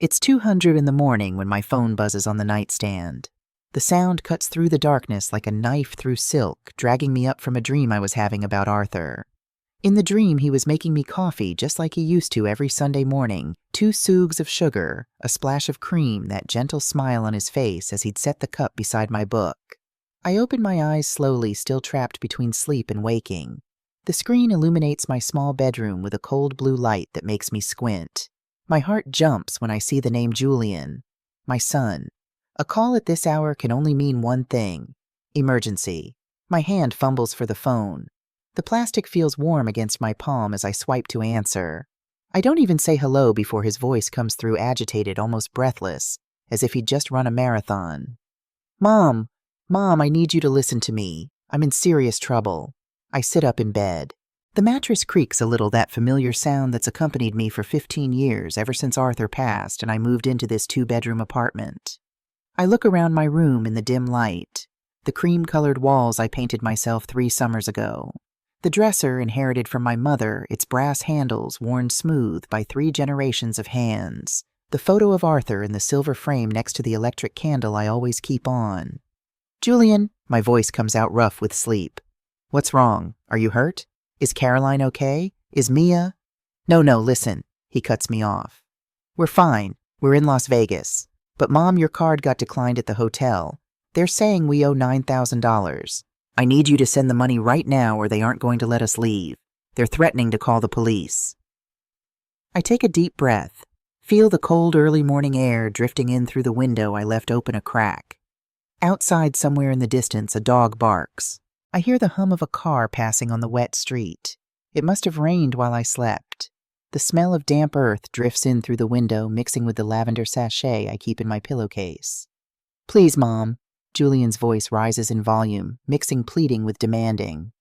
It's 200 in the morning when my phone buzzes on the nightstand. The sound cuts through the darkness like a knife through silk, dragging me up from a dream I was having about Arthur. In the dream, he was making me coffee just like he used to every Sunday morning, 2 sugs of sugar, a splash of cream, that gentle smile on his face as he'd set the cup beside my book. I open my eyes slowly, still trapped between sleep and waking. The screen illuminates my small bedroom with a cold blue light that makes me squint. My heart jumps when I see the name Julian, my son. A call at this hour can only mean one thing: emergency. My hand fumbles for the phone. The plastic feels warm against my palm as I swipe to answer. I don't even say hello before his voice comes through, agitated, almost breathless, as if he'd just run a marathon. Mom, I need you to listen to me. I'm in serious trouble. I sit up in bed. The mattress creaks a little, that familiar sound that's accompanied me for 15 years, ever since Arthur passed and I moved into this 2-bedroom apartment. I look around my room in the dim light. The cream-colored walls I painted myself 3 summers ago. The dresser inherited from my mother, its brass handles worn smooth by 3 generations of hands. The photo of Arthur in the silver frame next to the electric candle I always keep on. Julian, my voice comes out rough with sleep. What's wrong? Are you hurt? Is Caroline okay? Is Mia? No, listen. He cuts me off. We're fine. We're in Las Vegas. But Mom, your card got declined at the hotel. They're saying we owe $9,000. I need you to send the money right now or they aren't going to let us leave. They're threatening to call the police. I take a deep breath, feel the cold early morning air drifting in through the window I left open a crack. Outside, somewhere in the distance, a dog barks. I hear the hum of a car passing on the wet street. It must have rained while I slept. The smell of damp earth drifts in through the window, mixing with the lavender sachet I keep in my pillowcase. Please, Mom. Julian's voice rises in volume, mixing pleading with demanding.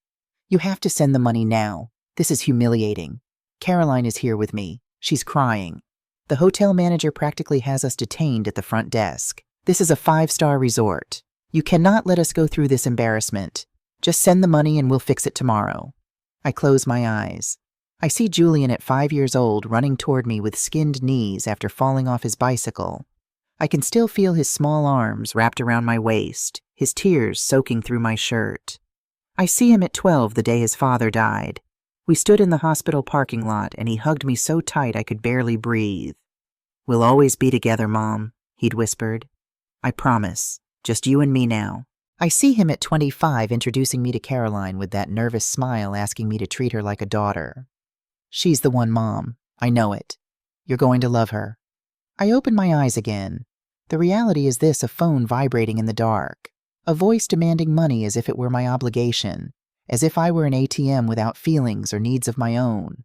You have to send the money now. This is humiliating. Caroline is here with me. She's crying. The hotel manager practically has us detained at the front desk. This is a 5-star resort. You cannot let us go through this embarrassment. Just send the money and we'll fix it tomorrow. I close my eyes. I see Julian at 5 years old running toward me with skinned knees after falling off his bicycle. I can still feel his small arms wrapped around my waist, his tears soaking through my shirt. I see him at 12, the day his father died. We stood in the hospital parking lot and he hugged me so tight I could barely breathe. We'll always be together, Mom, he'd whispered. I promise. Just you and me now. I see him at 25 introducing me to Caroline with that nervous smile, asking me to treat her like a daughter. She's the one, Mom. I know it. You're going to love her. I open my eyes again. The reality is this: a phone vibrating in the dark. A voice demanding money as if it were my obligation. As if I were an ATM without feelings or needs of my own.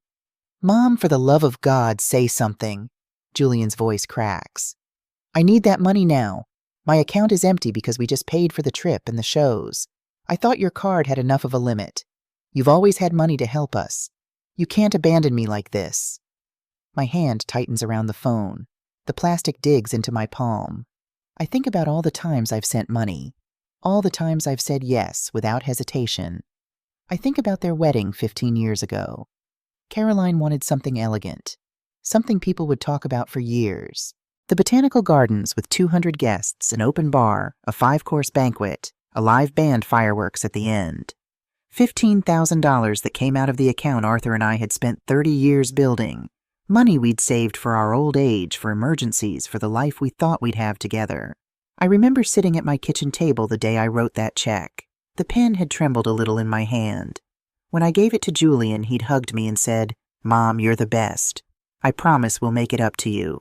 Mom, for the love of God, say something. Julian's voice cracks. I need that money now. My account is empty because we just paid for the trip and the shows. I thought your card had enough of a limit. You've always had money to help us. You can't abandon me like this. My hand tightens around the phone. The plastic digs into my palm. I think about all the times I've sent money. All the times I've said yes without hesitation. I think about their wedding 15 years ago. Caroline wanted something elegant. Something people would talk about for years. The botanical gardens with 200 guests, an open bar, a 5-course banquet, a live band, fireworks at the end. $15,000 that came out of the account Arthur and I had spent 30 years building. Money we'd saved for our old age, for emergencies, for the life we thought we'd have together. I remember sitting at my kitchen table the day I wrote that check. The pen had trembled a little in my hand. When I gave it to Julian, he'd hugged me and said, Mom, you're the best. I promise we'll make it up to you.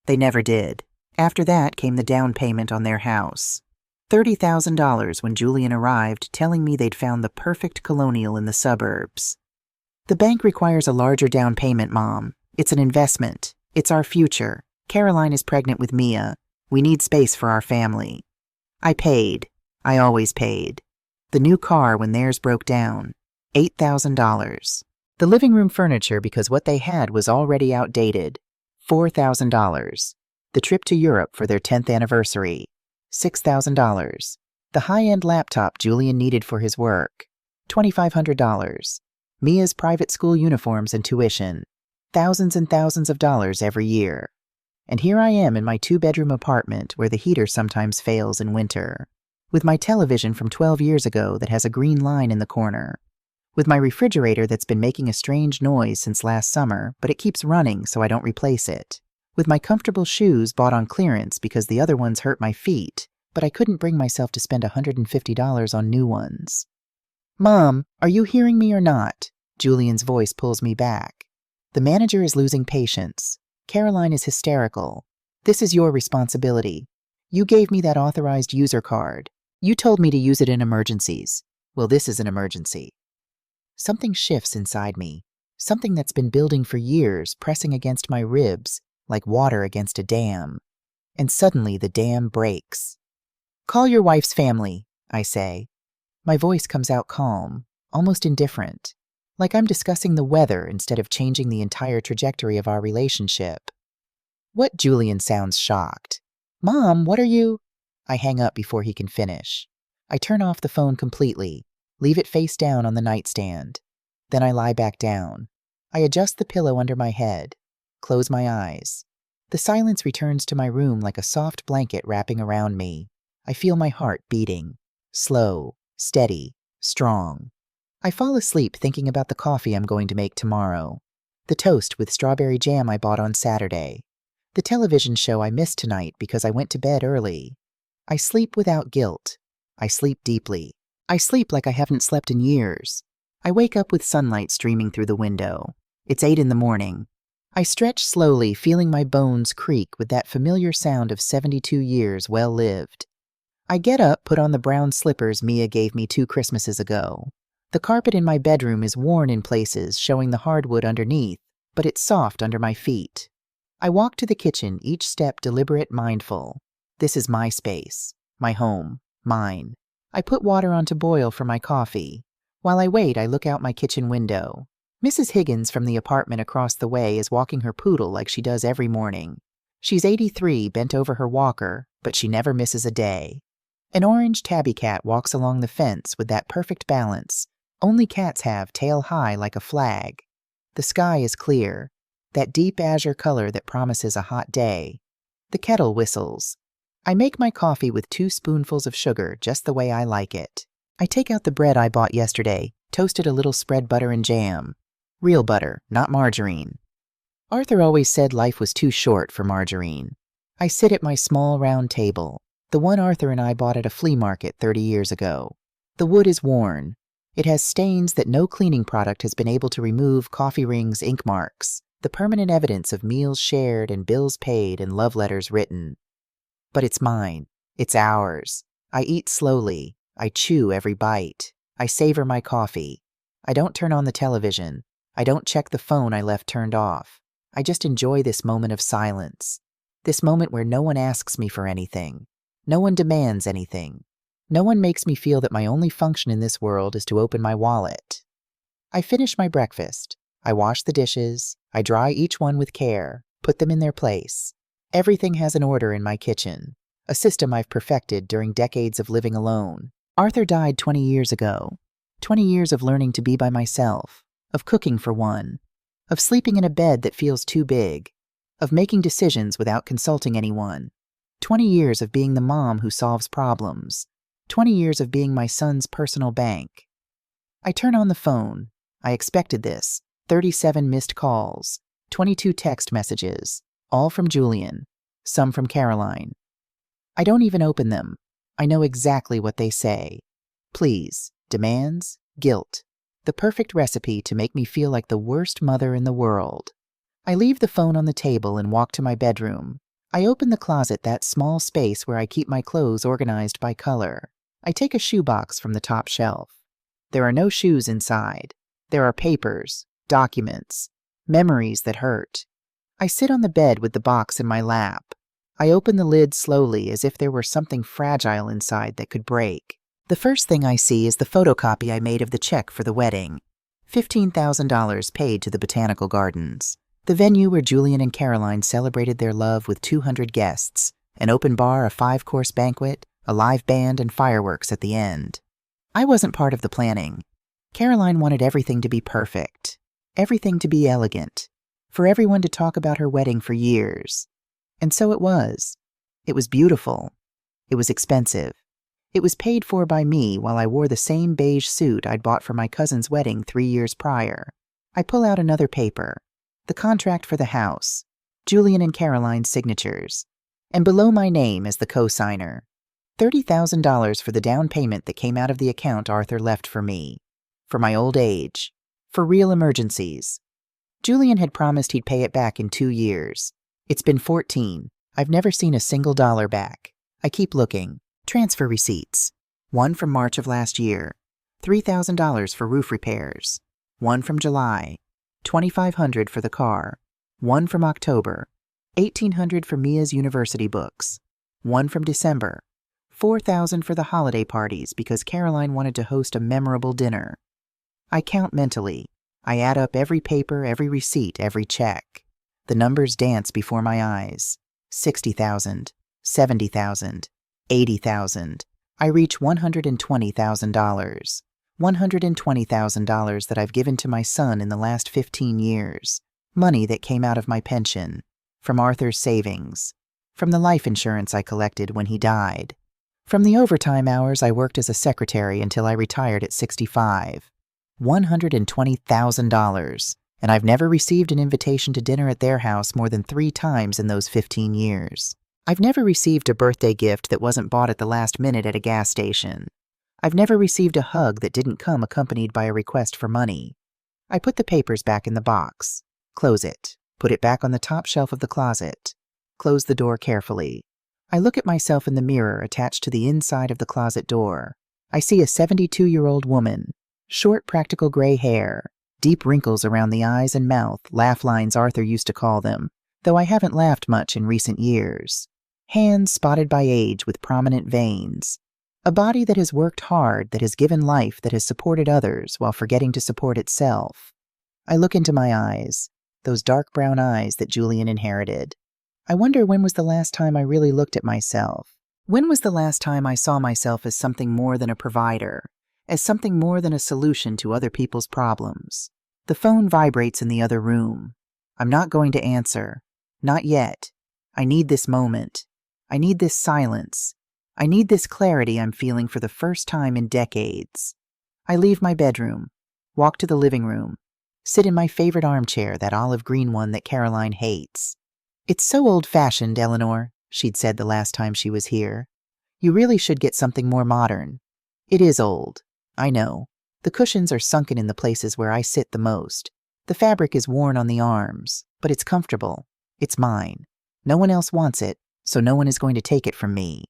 They never did. After that came the down payment on their house. $30,000 when Julian arrived, telling me they'd found the perfect colonial in the suburbs. The bank requires a larger down payment, Mom. It's an investment. It's our future. Caroline is pregnant with Mia. We need space for our family. I paid. I always paid. The new car when theirs broke down. $8,000. The living room furniture, because what they had was already outdated. $4,000. The trip to Europe for their 10th anniversary. $6,000. The high-end laptop Julian needed for his work. $2,500. Mia's private school uniforms and tuition. Thousands and thousands of dollars every year. And here I am in my 2-bedroom apartment where the heater sometimes fails in winter, with my television from 12 years ago that has a green line in the corner, with my refrigerator that's been making a strange noise since last summer, but it keeps running so I don't replace it, with my comfortable shoes bought on clearance because the other ones hurt my feet, but I couldn't bring myself to spend $150 on new ones. "Mom, are you hearing me or not?" Julian's voice pulls me back. "The manager is losing patience. Caroline is hysterical. This is your responsibility. You gave me that authorized user card. You told me to use it in emergencies. Well, this is an emergency." Something shifts inside me. Something that's been building for years, pressing against my ribs, like water against a dam. And suddenly the dam breaks. "Call your wife's family," I say. My voice comes out calm, almost indifferent, like I'm discussing the weather instead of changing the entire trajectory of our relationship. "What?" Julian sounds shocked. "Mom, what are you—" I hang up before he can finish. I turn off the phone completely, leave it face down on the nightstand. Then I lie back down. I adjust the pillow under my head, close my eyes. The silence returns to my room like a soft blanket wrapping around me. I feel my heart beating, slow, steady, strong. I fall asleep thinking about the coffee I'm going to make tomorrow, the toast with strawberry jam I bought on Saturday, the television show I missed tonight because I went to bed early. I sleep without guilt. I sleep deeply. I sleep like I haven't slept in years. I wake up with sunlight streaming through the window. It's 8 in the morning. I stretch slowly, feeling my bones creak with that familiar sound of 72 years well lived. I get up, put on the brown slippers Mia gave me 2 Christmases ago. The carpet in my bedroom is worn in places, showing the hardwood underneath, but it's soft under my feet. I walk to the kitchen, each step deliberate, mindful. This is my space, my home, mine. I put water on to boil for my coffee. While I wait, I look out my kitchen window. Mrs. Higgins from the apartment across the way is walking her poodle like she does every morning. She's 83, bent over her walker, but she never misses a day. An orange tabby cat walks along the fence with that perfect balance only cats have, tail high like a flag. The sky is clear, that deep azure color that promises a hot day. The kettle whistles. I make my coffee with 2 spoonfuls of sugar, just the way I like it. I take out the bread I bought yesterday, toasted a little, spread butter and jam. Real butter, not margarine. Arthur always said life was too short for margarine. I sit at my small round table, the one Arthur and I bought at a flea market 30 years ago. The wood is worn. It has stains that no cleaning product has been able to remove, coffee rings, ink marks, the permanent evidence of meals shared and bills paid and love letters written. But it's mine. It's ours. I eat slowly. I chew every bite. I savor my coffee. I don't turn on the television. I don't check the phone I left turned off. I just enjoy this moment of silence. This moment where no one asks me for anything. No one demands anything. No one makes me feel that my only function in this world is to open my wallet. I finish my breakfast. I wash the dishes. I dry each one with care, put them in their place. Everything has an order in my kitchen, a system I've perfected during decades of living alone. Arthur died 20 years ago. 20 years of learning to be by myself, of cooking for one, of sleeping in a bed that feels too big, of making decisions without consulting anyone. 20 years of being the mom who solves problems. 20 years of being my son's personal bank. I turn on the phone. I expected this. 37 missed calls, 22 text messages, all from Julian, some from Caroline. I don't even open them. I know exactly what they say. Please, demands, guilt. The perfect recipe to make me feel like the worst mother in the world. I leave the phone on the table and walk to my bedroom. I open the closet, that small space where I keep my clothes organized by color. I take a shoebox from the top shelf. There are no shoes inside. There are papers, documents, memories that hurt. I sit on the bed with the box in my lap. I open the lid slowly as if there were something fragile inside that could break. The first thing I see is the photocopy I made of the check for the wedding. $15,000 paid to the Botanical Gardens, the venue where Julian and Caroline celebrated their love with 200 guests, an open bar, a 5-course banquet, a live band, and fireworks at the end. I wasn't part of the planning. Caroline wanted everything to be perfect, everything to be elegant, for everyone to talk about her wedding for years. And so it was. It was beautiful. It was expensive. It was paid for by me while I wore the same beige suit I'd bought for my cousin's wedding 3 years prior. I pull out another paper. The contract for the house. Julian and Caroline's signatures. And below my name as the co-signer. $30,000 for the down payment that came out of the account Arthur left for me. For my old age. For real emergencies. Julian had promised he'd pay it back in 2 years. It's been 14. I've never seen a single dollar back. I keep looking. Transfer receipts. One from March of last year. $3,000 for roof repairs. One from July. $2,500 for the car. One from October. $1,800 for Mia's university books. One from December. $4,000 for the holiday parties because Caroline wanted to host a memorable dinner. I count mentally. I add up every paper, every receipt, every check. The numbers dance before my eyes. 60,000, 70,000, 80,000. I reach $120,000. $120,000 that I've given to my son in the last 15 years. Money that came out of my pension. From Arthur's savings. From the life insurance I collected when he died. From the overtime hours I worked as a secretary until I retired at 65. $120,000. And I've never received an invitation to dinner at their house more than 3 times in those 15 years. I've never received a birthday gift that wasn't bought at the last minute at a gas station. I've never received a hug that didn't come accompanied by a request for money. I put the papers back in the box. Close it. Put it back on the top shelf of the closet. Close the door carefully. I look at myself in the mirror attached to the inside of the closet door. I see a 72-year-old woman. Short, practical gray hair. Deep wrinkles around the eyes and mouth, laugh lines Arthur used to call them, though I haven't laughed much in recent years. Hands spotted by age with prominent veins. A body that has worked hard, that has given life, that has supported others while forgetting to support itself. I look into my eyes, those dark brown eyes that Julian inherited. I wonder when was the last time I really looked at myself. When was the last time I saw myself as something more than a provider, as something more than a solution to other people's problems? The phone vibrates in the other room. I'm not going to answer. Not yet. I need this moment. I need this silence. I need this clarity I'm feeling for the first time in decades. I leave my bedroom, walk to the living room, sit in my favorite armchair, that olive green one that Caroline hates. "It's so old-fashioned, Eleanor," she'd said the last time she was here. "You really should get something more modern." It is old. I know. The cushions are sunken in the places where I sit the most. The fabric is worn on the arms, but it's comfortable. It's mine. No one else wants it, so no one is going to take it from me.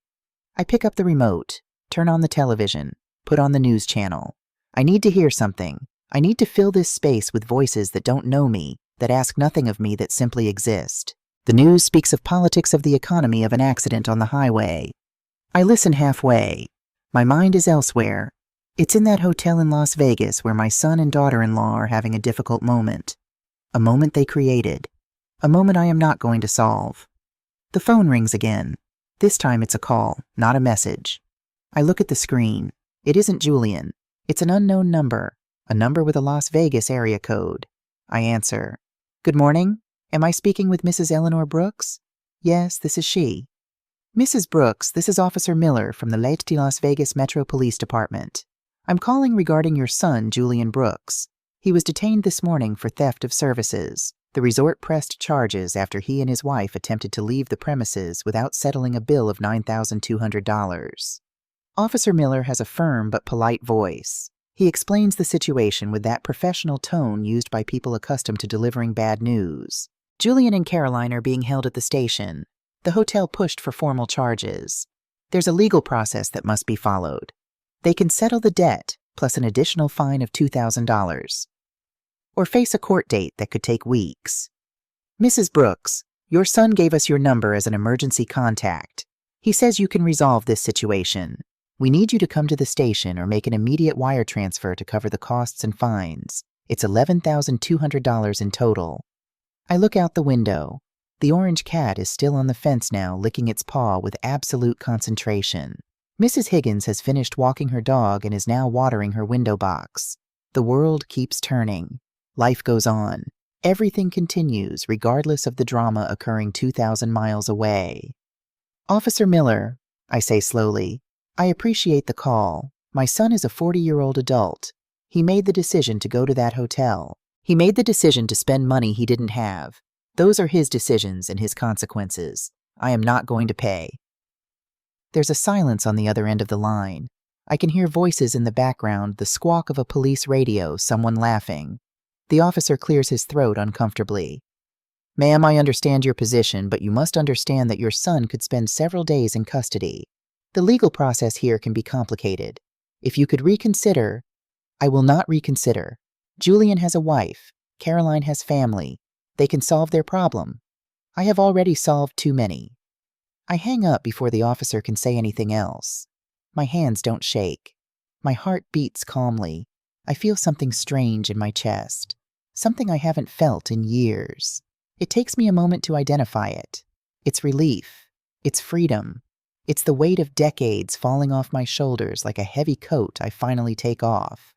I pick up the remote, turn on the television, put on the news channel. I need to hear something. I need to fill this space with voices that don't know me, that ask nothing of me, that simply exist. The news speaks of politics, of the economy, of an accident on the highway. I listen halfway. My mind is elsewhere. It's in that hotel in Las Vegas where my son and daughter-in-law are having a difficult moment. A moment they created. A moment I am not going to solve. The phone rings again. This time it's a call, not a message. I look at the screen. It isn't Julian. It's an unknown number, a number with a Las Vegas area code. I answer. "Good morning. Am I speaking with Mrs. Eleanor Brooks?" "Yes, this is she." "Mrs. Brooks, this is Officer Miller from the Leyte de Las Vegas Metro Police Department. I'm calling regarding your son, Julian Brooks. He was detained this morning for theft of services. The resort pressed charges after he and his wife attempted to leave the premises without settling a bill of $9,200. Officer Miller has a firm but polite voice. He explains the situation with that professional tone used by people accustomed to delivering bad news. Julian and Caroline are being held at the station. The hotel pushed for formal charges. There's a legal process that must be followed. They can settle the debt, plus an additional fine of $2,000. Or face a court date that could take weeks. "Mrs. Brooks, your son gave us your number as an emergency contact. He says you can resolve this situation. We need you to come to the station or make an immediate wire transfer to cover the costs and fines. It's $11,200 in total." I look out the window. The orange cat is still on the fence now, licking its paw with absolute concentration. Mrs. Higgins has finished walking her dog and is now watering her window box. The world keeps turning. Life goes on. Everything continues regardless of the drama occurring 2,000 miles away. Officer Miller, I say slowly, I appreciate the call. My son is a 40-year-old adult. He made the decision to go to that hotel. He made the decision to spend money he didn't have. Those are his decisions and his consequences. I am not going to pay. There's a silence on the other end of the line. I can hear voices in the background, the squawk of a police radio, someone laughing. The officer clears his throat uncomfortably. Ma'am, I understand your position, but you must understand that your son could spend several days in custody. The legal process here can be complicated. If you could reconsider, I will not reconsider. Julian has a wife. Caroline has family. They can solve their problem. I have already solved too many. I hang up before the officer can say anything else. My hands don't shake. My heart beats calmly. I feel something strange in my chest. Something I haven't felt in years. It takes me a moment to identify it. It's relief. It's freedom. It's the weight of decades falling off my shoulders like a heavy coat I finally take off.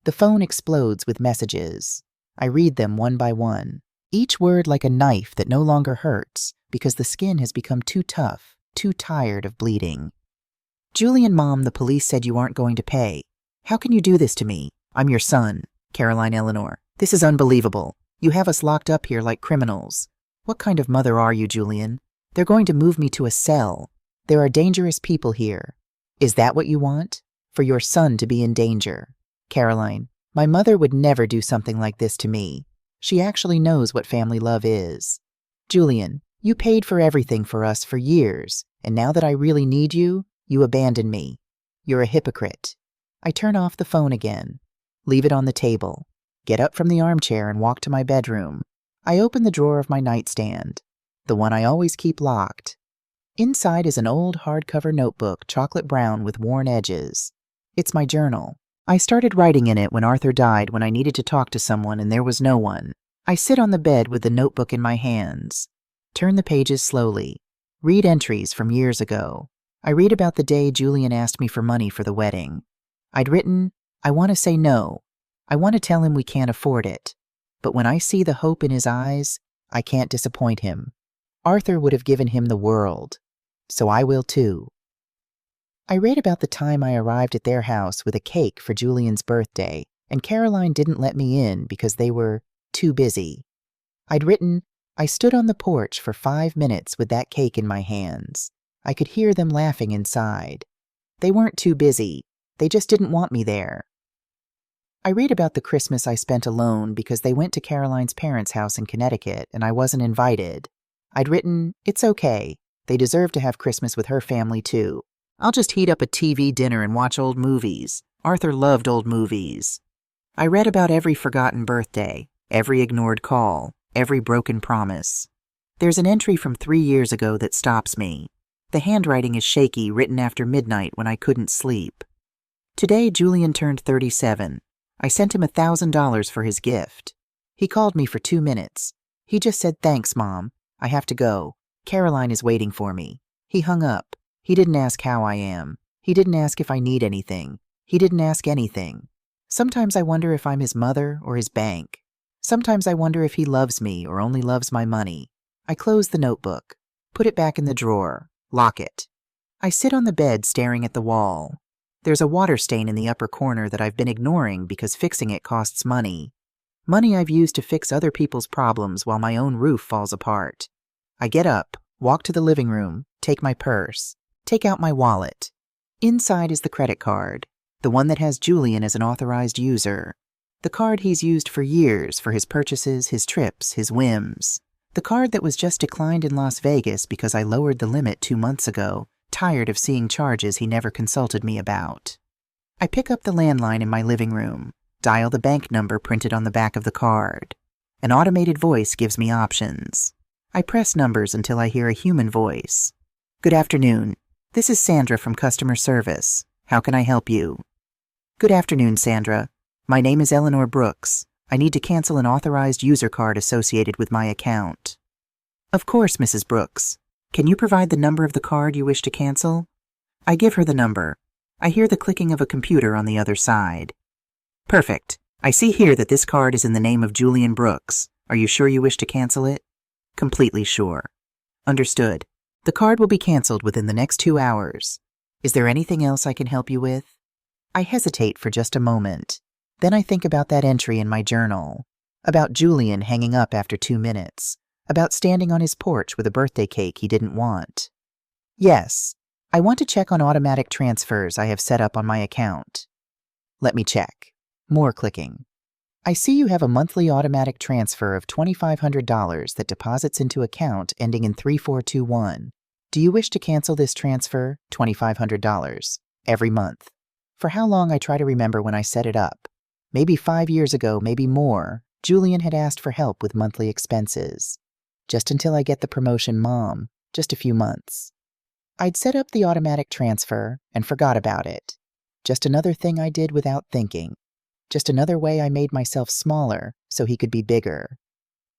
The phone explodes with messages. I read them one by one, each word like a knife that no longer hurts because the skin has become too tough, too tired of bleeding. Julian, Mom, the police said you aren't going to pay. How can you do this to me? I'm your son, Caroline Eleanor. This is unbelievable. You have us locked up here like criminals. What kind of mother are you, Julian? They're going to move me to a cell. There are dangerous people here. Is that what you want? For your son to be in danger? Caroline, my mother would never do something like this to me. She actually knows what family love is. Julian, you paid for everything for us for years, and now that I really need you, you abandon me. You're a hypocrite. I turn off the phone again. Leave it on the table. Get up from the armchair and walk to my bedroom. I open the drawer of my nightstand, the one I always keep locked. Inside is an old hardcover notebook, chocolate brown with worn edges. It's my journal. I started writing in it when Arthur died, when I needed to talk to someone and there was no one. I sit on the bed with the notebook in my hands. Turn the pages slowly. Read entries from years ago. I read about the day Julian asked me for money for the wedding. I'd written, I want to say no. I want to tell him we can't afford it. But when I see the hope in his eyes, I can't disappoint him. Arthur would have given him the world. So I will too. I read about the time I arrived at their house with a cake for Julian's birthday, and Caroline didn't let me in because they were too busy. I'd written, I stood on the porch for 5 minutes with that cake in my hands. I could hear them laughing inside. They weren't too busy. They just didn't want me there. I read about the Christmas I spent alone because they went to Caroline's parents' house in Connecticut and I wasn't invited. I'd written, it's okay. They deserve to have Christmas with her family too. I'll just heat up a TV dinner and watch old movies. Arthur loved old movies. I read about every forgotten birthday, every ignored call, every broken promise. There's an entry from 3 years ago that stops me. The handwriting is shaky, written after midnight when I couldn't sleep. Today, Julian turned 37. I sent him $1,000 for his gift. He called me for 2 minutes. He just said, thanks, Mom. I have to go. Caroline is waiting for me. He hung up. He didn't ask how I am. He didn't ask if I need anything. He didn't ask anything. Sometimes I wonder if I'm his mother or his bank. Sometimes I wonder if he loves me or only loves my money. I close the notebook, put it back in the drawer, lock it. I sit on the bed staring at the wall. There's a water stain in the upper corner that I've been ignoring because fixing it costs money. Money I've used to fix other people's problems while my own roof falls apart. I get up, walk to the living room, take my purse, take out my wallet. Inside is the credit card, the one that has Julian as an authorized user. The card he's used for years for his purchases, his trips, his whims. The card that was just declined in Las Vegas because I lowered the limit 2 months ago, tired of seeing charges he never consulted me about. I pick up the landline in my living room, dial the bank number printed on the back of the card. An automated voice gives me options. I press numbers until I hear a human voice. Good afternoon. This is Sandra from customer service. How can I help you? Good afternoon, Sandra. My name is Eleanor Brooks. I need to cancel an authorized user card associated with my account. Of course, Mrs. Brooks. Can you provide the number of the card you wish to cancel? I give her the number. I hear the clicking of a computer on the other side. Perfect. I see here that this card is in the name of Julian Brooks. Are you sure you wish to cancel it? Completely sure. Understood. The card will be canceled within the next 2 hours. Is there anything else I can help you with? I hesitate for just a moment. Then I think about that entry in my journal, about Julian hanging up after 2 minutes, about standing on his porch with a birthday cake he didn't want. Yes, I want to check on automatic transfers I have set up on my account. Let me check. More clicking. I see you have a monthly automatic transfer of $2,500 that deposits into account ending in 3421. Do you wish to cancel this transfer, $2,500, every month? For how long I try to remember when I set it up. Maybe 5 years ago, maybe more, Julian had asked for help with monthly expenses. Just until I get the promotion mom, just a few months. I'd set up the automatic transfer and forgot about it. Just another thing I did without thinking. Just another way I made myself smaller so he could be bigger.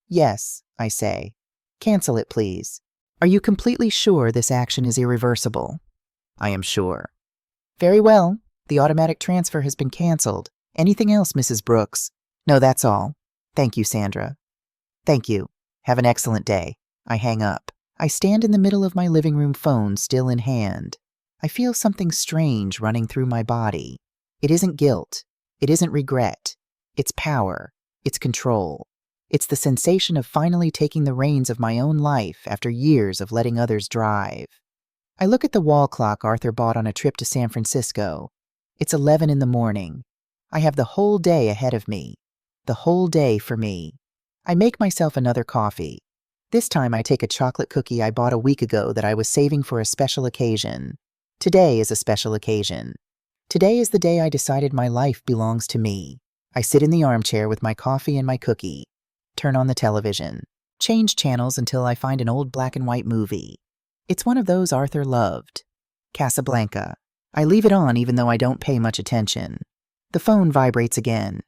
Yes, I say. Cancel it, please. Are you completely sure this action is irreversible? I am sure. Very well. The automatic transfer has been canceled. Anything else, Mrs. Brooks? No, that's all. Thank you, Sandra. Thank you. Have an excellent day. I hang up. I stand in the middle of my living room phone, still in hand. I feel something strange running through my body. It isn't guilt. It isn't regret. It's power. It's control. It's the sensation of finally taking the reins of my own life after years of letting others drive. I look at the wall clock Arthur bought on a trip to San Francisco. It's 11 in the morning. I have the whole day ahead of me. The whole day for me. I make myself another coffee. This time I take a chocolate cookie I bought a week ago that I was saving for a special occasion. Today is a special occasion. Today is the day I decided my life belongs to me. I sit in the armchair with my coffee and my cookie. Turn on the television. Change channels until I find an old black and white movie. It's one of those Arthur loved. Casablanca. I leave it on even though I don't pay much attention. The phone vibrates again.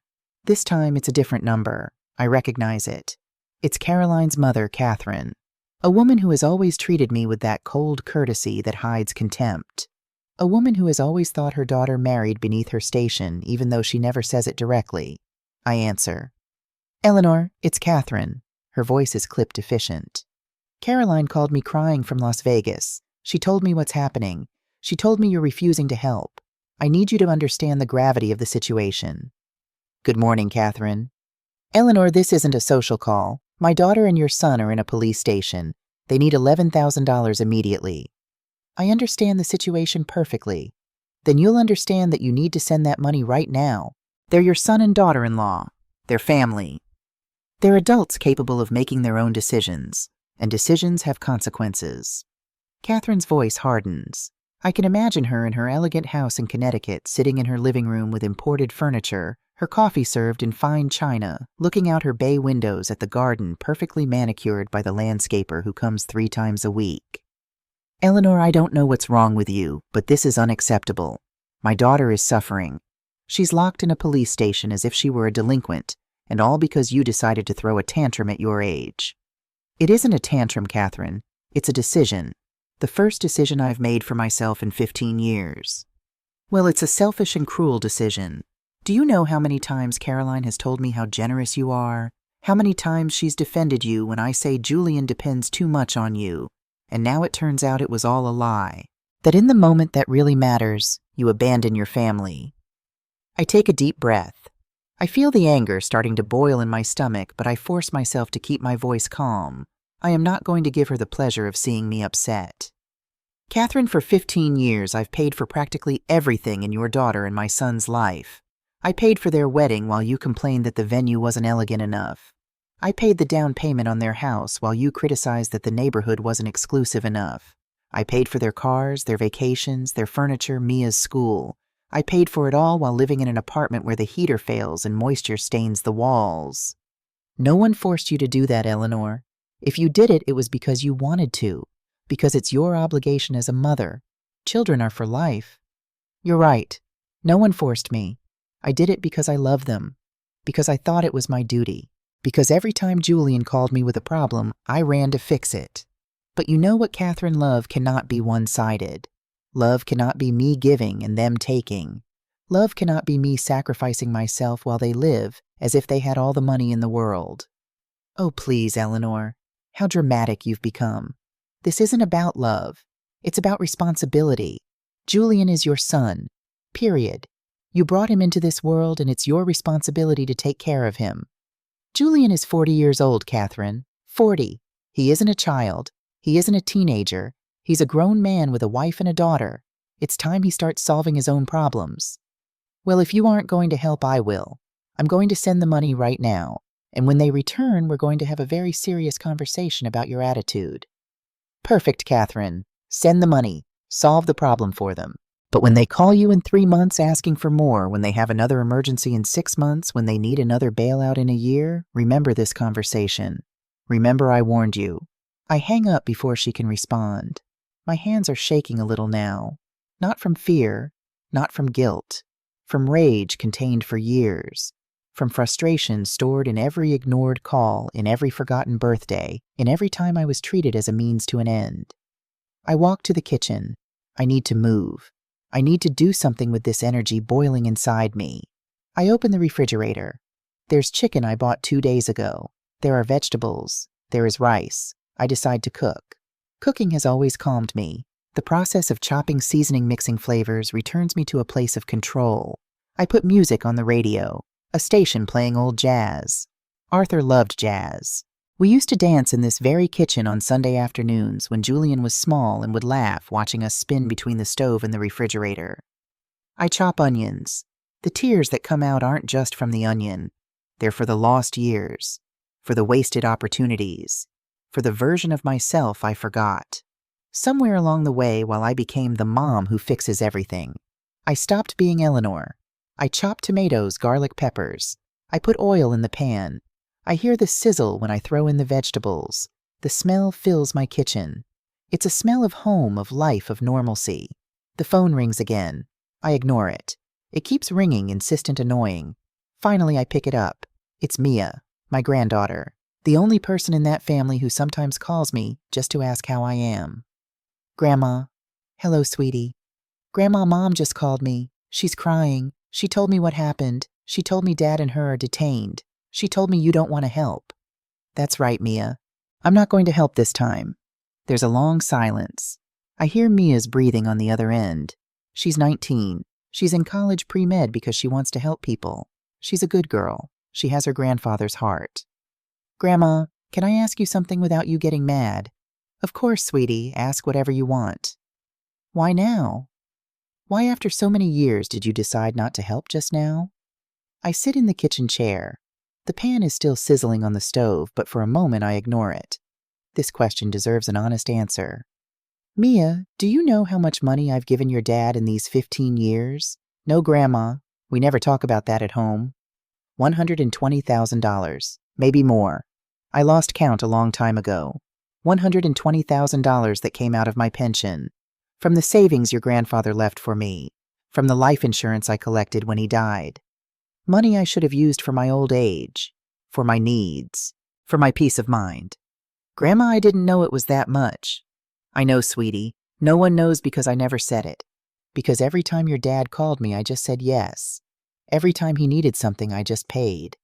This time it's a different number. I recognize it. It's Caroline's mother, Catherine. A woman who has always treated me with that cold courtesy that hides contempt. A woman who has always thought her daughter married beneath her station, even though she never says it directly. I answer. Eleanor, it's Catherine. Her voice is clipped efficient. Caroline called me crying from Las Vegas. She told me what's happening. She told me you're refusing to help. I need you to understand the gravity of the situation. Good morning, Catherine. Eleanor, this isn't a social call. My daughter and your son are in a police station. They need $11,000 immediately. I understand the situation perfectly. Then you'll understand that you need to send that money right now. They're your son and daughter-in-law. They're family. They're adults capable of making their own decisions, and decisions have consequences. Catherine's voice hardens. I can imagine her in her elegant house in Connecticut, sitting in her living room with imported furniture, her coffee served in fine china, looking out her bay windows at the garden perfectly manicured by the landscaper who comes 3 times a week. Eleanor, I don't know what's wrong with you, but this is unacceptable. My daughter is suffering. She's locked in a police station as if she were a delinquent, and all because you decided to throw a tantrum at your age. It isn't a tantrum, Catherine. It's a decision. The first decision I've made for myself in 15 years. Well, it's a selfish and cruel decision. Do you know how many times Caroline has told me how generous you are? How many times she's defended you when I say Julian depends too much on you? And now it turns out it was all a lie. That in the moment that really matters, you abandon your family. I take a deep breath. I feel the anger starting to boil in my stomach, but I force myself to keep my voice calm. I am not going to give her the pleasure of seeing me upset. Catherine, for 15 years I've paid for practically everything in your daughter and my son's life. I paid for their wedding while you complained that the venue wasn't elegant enough. I paid the down payment on their house while you criticized that the neighborhood wasn't exclusive enough. I paid for their cars, their vacations, their furniture, Mia's school. I paid for it all while living in an apartment where the heater fails and moisture stains the walls. No one forced you to do that, Eleanor. If you did it, it was because you wanted to, because it's your obligation as a mother. Children are for life. You're right. No one forced me. I did it because I love them, because I thought it was my duty, because every time Julian called me with a problem, I ran to fix it. But you know what, Catherine, love cannot be one-sided. Love cannot be me giving and them taking. Love cannot be me sacrificing myself while they live as if they had all the money in the world. Oh, please, Eleanor. How dramatic you've become. This isn't about love. It's about responsibility. Julian is your son. Period. You brought him into this world, and it's your responsibility to take care of him. Julian is 40 years old, Catherine. 40. He isn't a child. He isn't a teenager. He's a grown man with a wife and a daughter. It's time he starts solving his own problems. Well, if you aren't going to help, I will. I'm going to send the money right now. And when they return, we're going to have a very serious conversation about your attitude. Perfect, Catherine. Send the money. Solve the problem for them. But when they call you in 3 months asking for more, when they have another emergency in 6 months, when they need another bailout in a year, remember this conversation. Remember I warned you. I hang up before she can respond. My hands are shaking a little now. Not from fear, not from guilt, from rage contained for years, from frustration stored in every ignored call, in every forgotten birthday, in every time I was treated as a means to an end. I walk to the kitchen. I need to move. I need to do something with this energy boiling inside me. I open the refrigerator. There's chicken I bought 2 days ago. There are vegetables. There is rice. I decide to cook. Cooking has always calmed me. The process of chopping, seasoning, mixing flavors returns me to a place of control. I put music on the radio, a station playing old jazz. Arthur loved jazz. We used to dance in this very kitchen on Sunday afternoons when Julian was small and would laugh watching us spin between the stove and the refrigerator. I chop onions. The tears that come out aren't just from the onion. They're for the lost years, for the wasted opportunities, for the version of myself I forgot. Somewhere along the way, while I became the mom who fixes everything, I stopped being Eleanor. I chop tomatoes, garlic, peppers. I put oil in the pan. I hear the sizzle when I throw in the vegetables. The smell fills my kitchen. It's a smell of home, of life, of normalcy. The phone rings again. I ignore it. It keeps ringing, insistent, annoying. Finally, I pick it up. It's Mia, my granddaughter, the only person in that family who sometimes calls me just to ask how I am. Grandma. Hello, sweetie. Grandma, Mom just called me. She's crying. She told me what happened. She told me Dad and her are detained. She told me you don't want to help. That's right, Mia. I'm not going to help this time. There's a long silence. I hear Mia's breathing on the other end. She's 19. She's in college pre-med because she wants to help people. She's a good girl. She has her grandfather's heart. Grandma, can I ask you something without you getting mad? Of course, sweetie. Ask whatever you want. Why now? Why after so many years did you decide not to help just now? I sit in the kitchen chair. The pan is still sizzling on the stove, but for a moment I ignore it. This question deserves an honest answer. Mia, do you know how much money I've given your dad in these 15 years? No, Grandma. We never talk about that at home. $120,000, maybe more. I lost count a long time ago. $120,000 that came out of my pension, from the savings your grandfather left for me, from the life insurance I collected when he died. Money I should have used for my old age, for my needs, for my peace of mind. Grandma, I didn't know it was that much. I know, sweetie. No one knows because I never said it. Because every time your dad called me, I just said yes. Every time he needed something, I just paid.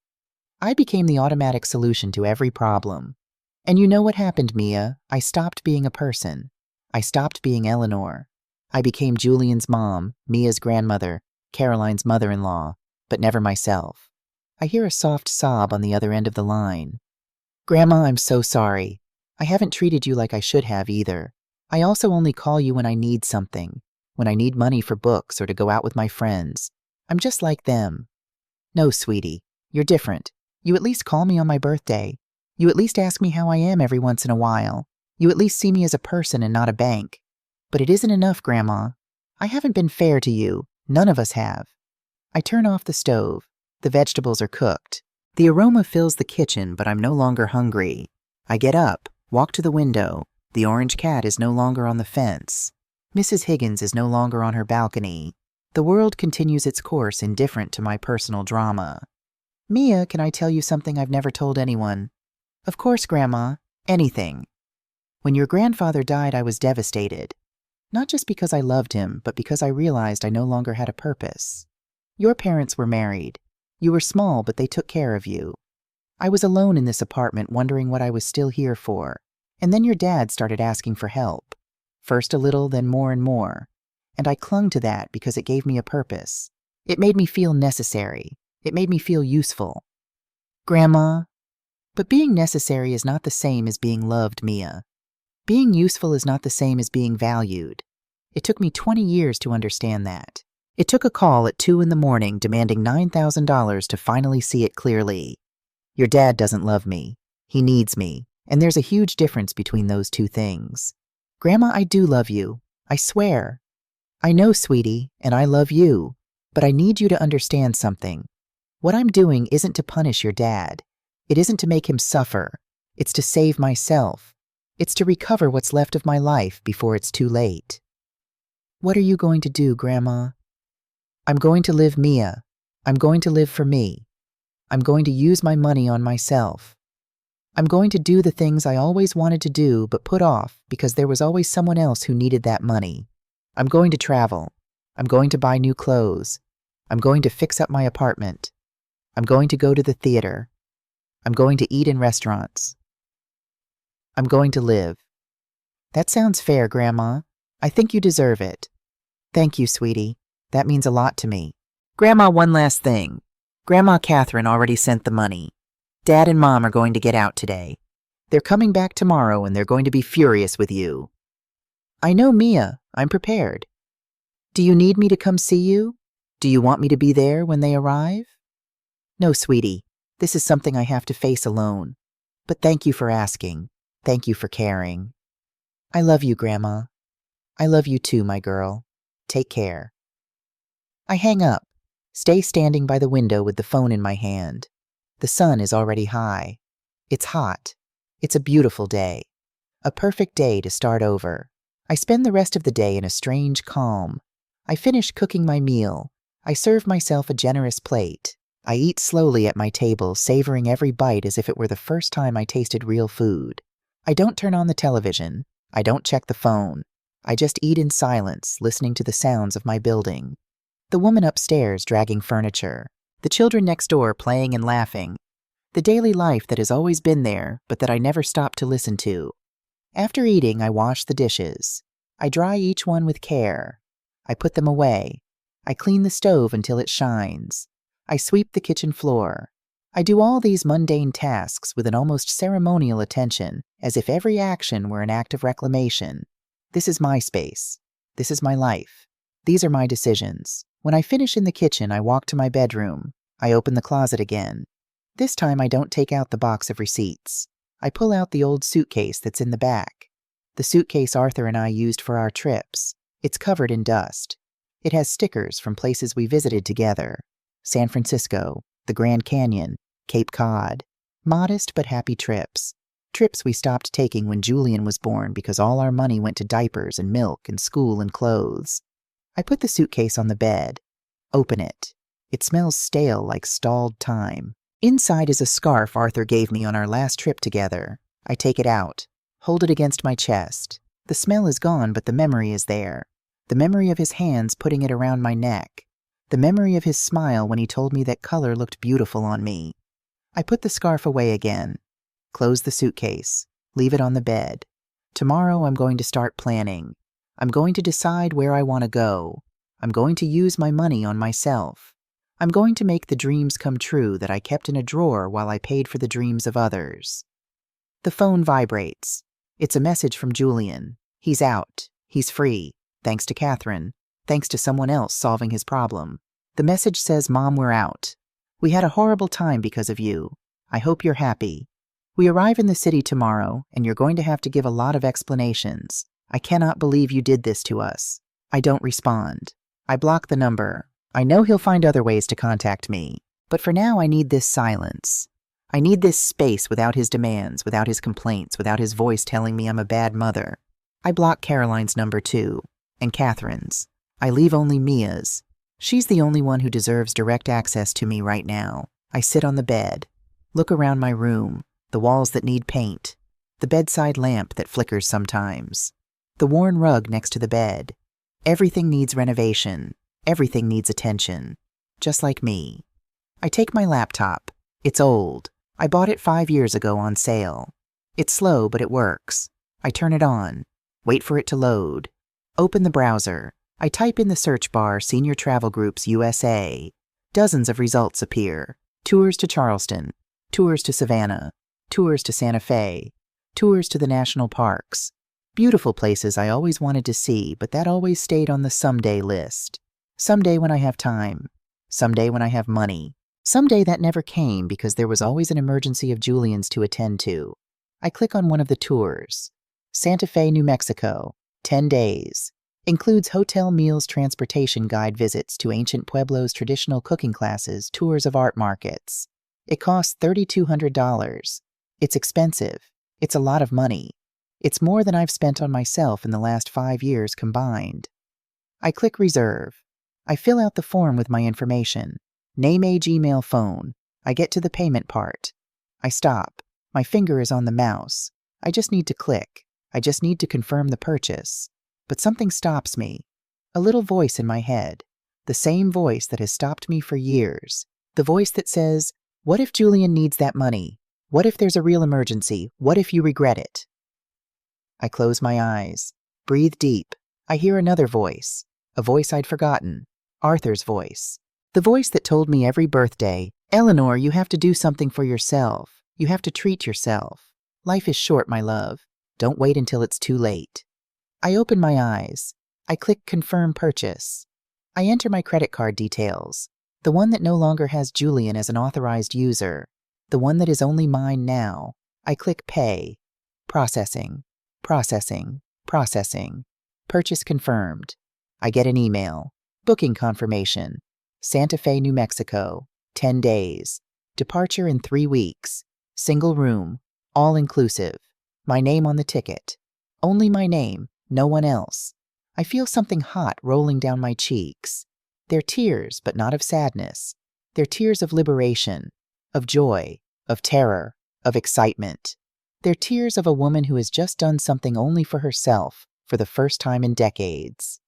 I became the automatic solution to every problem. And you know what happened, Mia? I stopped being a person. I stopped being Eleanor. I became Julian's mom, Mia's grandmother, Caroline's mother-in-law, but never myself. I hear a soft sob on the other end of the line. Grandma, I'm so sorry. I haven't treated you like I should have either. I also only call you when I need something, when I need money for books or to go out with my friends. I'm just like them. No, sweetie, you're different. You at least call me on my birthday. You at least ask me how I am every once in a while. You at least see me as a person and not a bank. But it isn't enough, Grandma. I haven't been fair to you. None of us have. I turn off the stove. The vegetables are cooked. The aroma fills the kitchen, but I'm no longer hungry. I get up, walk to the window. The orange cat is no longer on the fence. Mrs. Higgins is no longer on her balcony. The world continues its course indifferent to my personal drama. Mia, can I tell you something I've never told anyone? Of course, Grandma. Anything. When your grandfather died, I was devastated. Not just because I loved him, but because I realized I no longer had a purpose. Your parents were married. You were small, but they took care of you. I was alone in this apartment wondering what I was still here for. And then your dad started asking for help. First a little, then more and more. And I clung to that because it gave me a purpose. It made me feel necessary. It made me feel useful. Grandma. But being necessary is not the same as being loved, Mia. Being useful is not the same as being valued. It took me 20 years to understand that. It took a call at 2 in the morning demanding $9,000 to finally see it clearly. Your dad doesn't love me. He needs me. And there's a huge difference between those two things. Grandma, I do love you. I swear. I know, sweetie, and I love you. But I need you to understand something. What I'm doing isn't to punish your dad. It isn't to make him suffer. It's to save myself. It's to recover what's left of my life before it's too late. What are you going to do, Grandma? I'm going to live Mia. I'm going to live for me. I'm going to use my money on myself. I'm going to do the things I always wanted to do but put off because there was always someone else who needed that money. I'm going to travel. I'm going to buy new clothes. I'm going to fix up my apartment. I'm going to go to the theater. I'm going to eat in restaurants. I'm going to live. That sounds fair, Grandma. I think you deserve it. Thank you, sweetie. That means a lot to me. Grandma, one last thing. Grandma Catherine already sent the money. Dad and Mom are going to get out today. They're coming back tomorrow and they're going to be furious with you. I know, Mia. I'm prepared. Do you need me to come see you? Do you want me to be there when they arrive? No, sweetie. This is something I have to face alone. But thank you for asking. Thank you for caring. I love you, Grandma. I love you too, my girl. Take care. I hang up, stay standing by the window with the phone in my hand. The sun is already high. It's hot. It's a beautiful day. A perfect day to start over. I spend the rest of the day in a strange calm. I finish cooking my meal. I serve myself a generous plate. I eat slowly at my table, savoring every bite as if it were the first time I tasted real food. I don't turn on the television. I don't check the phone. I just eat in silence, listening to the sounds of my building. The woman upstairs dragging furniture. The children next door playing and laughing. The daily life that has always been there, but that I never stopped to listen to. After eating, I wash the dishes. I dry each one with care. I put them away. I clean the stove until it shines. I sweep the kitchen floor. I do all these mundane tasks with an almost ceremonial attention, as if every action were an act of reclamation. This is my space. This is my life. These are my decisions. When I finish in the kitchen, I walk to my bedroom. I open the closet again. This time I don't take out the box of receipts. I pull out the old suitcase that's in the back. The suitcase Arthur and I used for our trips. It's covered in dust. It has stickers from places we visited together. San Francisco, the Grand Canyon, Cape Cod. Modest but happy trips. Trips we stopped taking when Julian was born because all our money went to diapers and milk and school and clothes. I put the suitcase on the bed. Open it. It smells stale like stalled time. Inside is a scarf Arthur gave me on our last trip together. I take it out, hold it against my chest. The smell is gone, but the memory is there. The memory of his hands putting it around my neck. The memory of his smile when he told me that color looked beautiful on me. I put the scarf away again. Close the suitcase. Leave it on the bed. Tomorrow I'm going to start planning. I'm going to decide where I want to go. I'm going to use my money on myself. I'm going to make the dreams come true that I kept in a drawer while I paid for the dreams of others. The phone vibrates. It's a message from Julian. He's out. He's free. Thanks to Catherine. Thanks to someone else solving his problem. The message says, Mom, we're out. We had a horrible time because of you. I hope you're happy. We arrive in the city tomorrow, and you're going to have to give a lot of explanations. I cannot believe you did this to us. I don't respond. I block the number. I know he'll find other ways to contact me. But for now, I need this silence. I need this space without his demands, without his complaints, without his voice telling me I'm a bad mother. I block Caroline's number too, and Catherine's. I leave only Mia's. She's the only one who deserves direct access to me right now. I sit on the bed, look around my room, the walls that need paint, the bedside lamp that flickers sometimes, the worn rug next to the bed. Everything needs renovation. Everything needs attention. Just like me. I take my laptop. It's old. I bought it 5 years ago on sale. It's slow, but it works. I turn it on. Wait for it to load. Open the browser. I type in the search bar Senior Travel Groups USA. Dozens of results appear. Tours to Charleston. Tours to Savannah. Tours to Santa Fe. Tours to the national parks. Beautiful places I always wanted to see, but that always stayed on the someday list. Someday when I have time. Someday when I have money. Someday that never came because there was always an emergency of Julian's to attend to. I click on one of the tours. Santa Fe, New Mexico. 10 days. Includes hotel meals, transportation guide visits to ancient pueblos, traditional cooking classes, tours of art markets. It costs $3,200. It's expensive. It's a lot of money. It's more than I've spent on myself in the last 5 years combined. I click reserve. I fill out the form with my information. Name, age, email, phone. I get to the payment part. I stop. My finger is on the mouse. I just need to click. I just need to confirm the purchase. But something stops me. A little voice in my head. The same voice that has stopped me for years. The voice that says, what if Julian needs that money? What if there's a real emergency? What if you regret it? I close my eyes. Breathe deep. I hear another voice. A voice I'd forgotten. Arthur's voice. The voice that told me every birthday, Eleanor, you have to do something for yourself. You have to treat yourself. Life is short, my love. Don't wait until it's too late. I open my eyes. I click Confirm Purchase. I enter my credit card details. The one that no longer has Julian as an authorized user. The one that is only mine now. I click Pay. Processing. Processing. Processing. Purchase confirmed. I get an email. Booking confirmation. Santa Fe, New Mexico. 10 days. Departure in 3 weeks. Single room. All inclusive. My name on the ticket. Only my name, no one else. I feel something hot rolling down my cheeks. They're tears, but not of sadness. They're tears of liberation, of joy, of terror, of excitement. They're tears of a woman who has just done something only for herself for the first time in decades.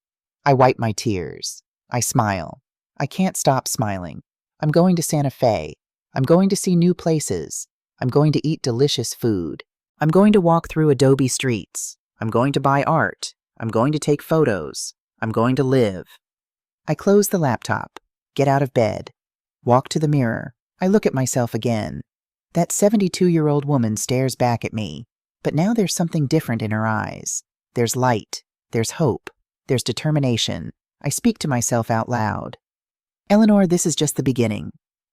I wipe my tears. I smile. I can't stop smiling. I'm going to Santa Fe. I'm going to see new places. I'm going to eat delicious food. I'm going to walk through adobe streets. I'm going to buy art. I'm going to take photos. I'm going to live. I close the laptop, get out of bed, walk to the mirror. I look at myself again. That 72-year-old woman stares back at me, but now there's something different in her eyes. There's light. There's hope. There's determination. I speak to myself out loud. Eleanor, this is just the beginning.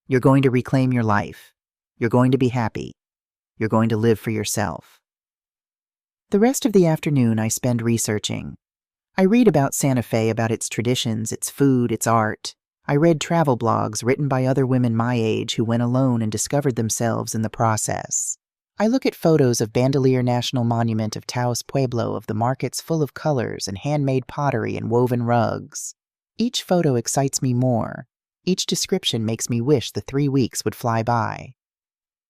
You're going to reclaim your life. You're going to be happy. You're going to live for yourself. The rest of the afternoon I spend researching. I read about Santa Fe, about its traditions, its food, its art. I read travel blogs written by other women my age who went alone and discovered themselves in the process. I look at photos of Bandelier National Monument of Taos Pueblo, of the markets full of colors and handmade pottery and woven rugs. Each photo excites me more. Each description makes me wish the 3 weeks would fly by.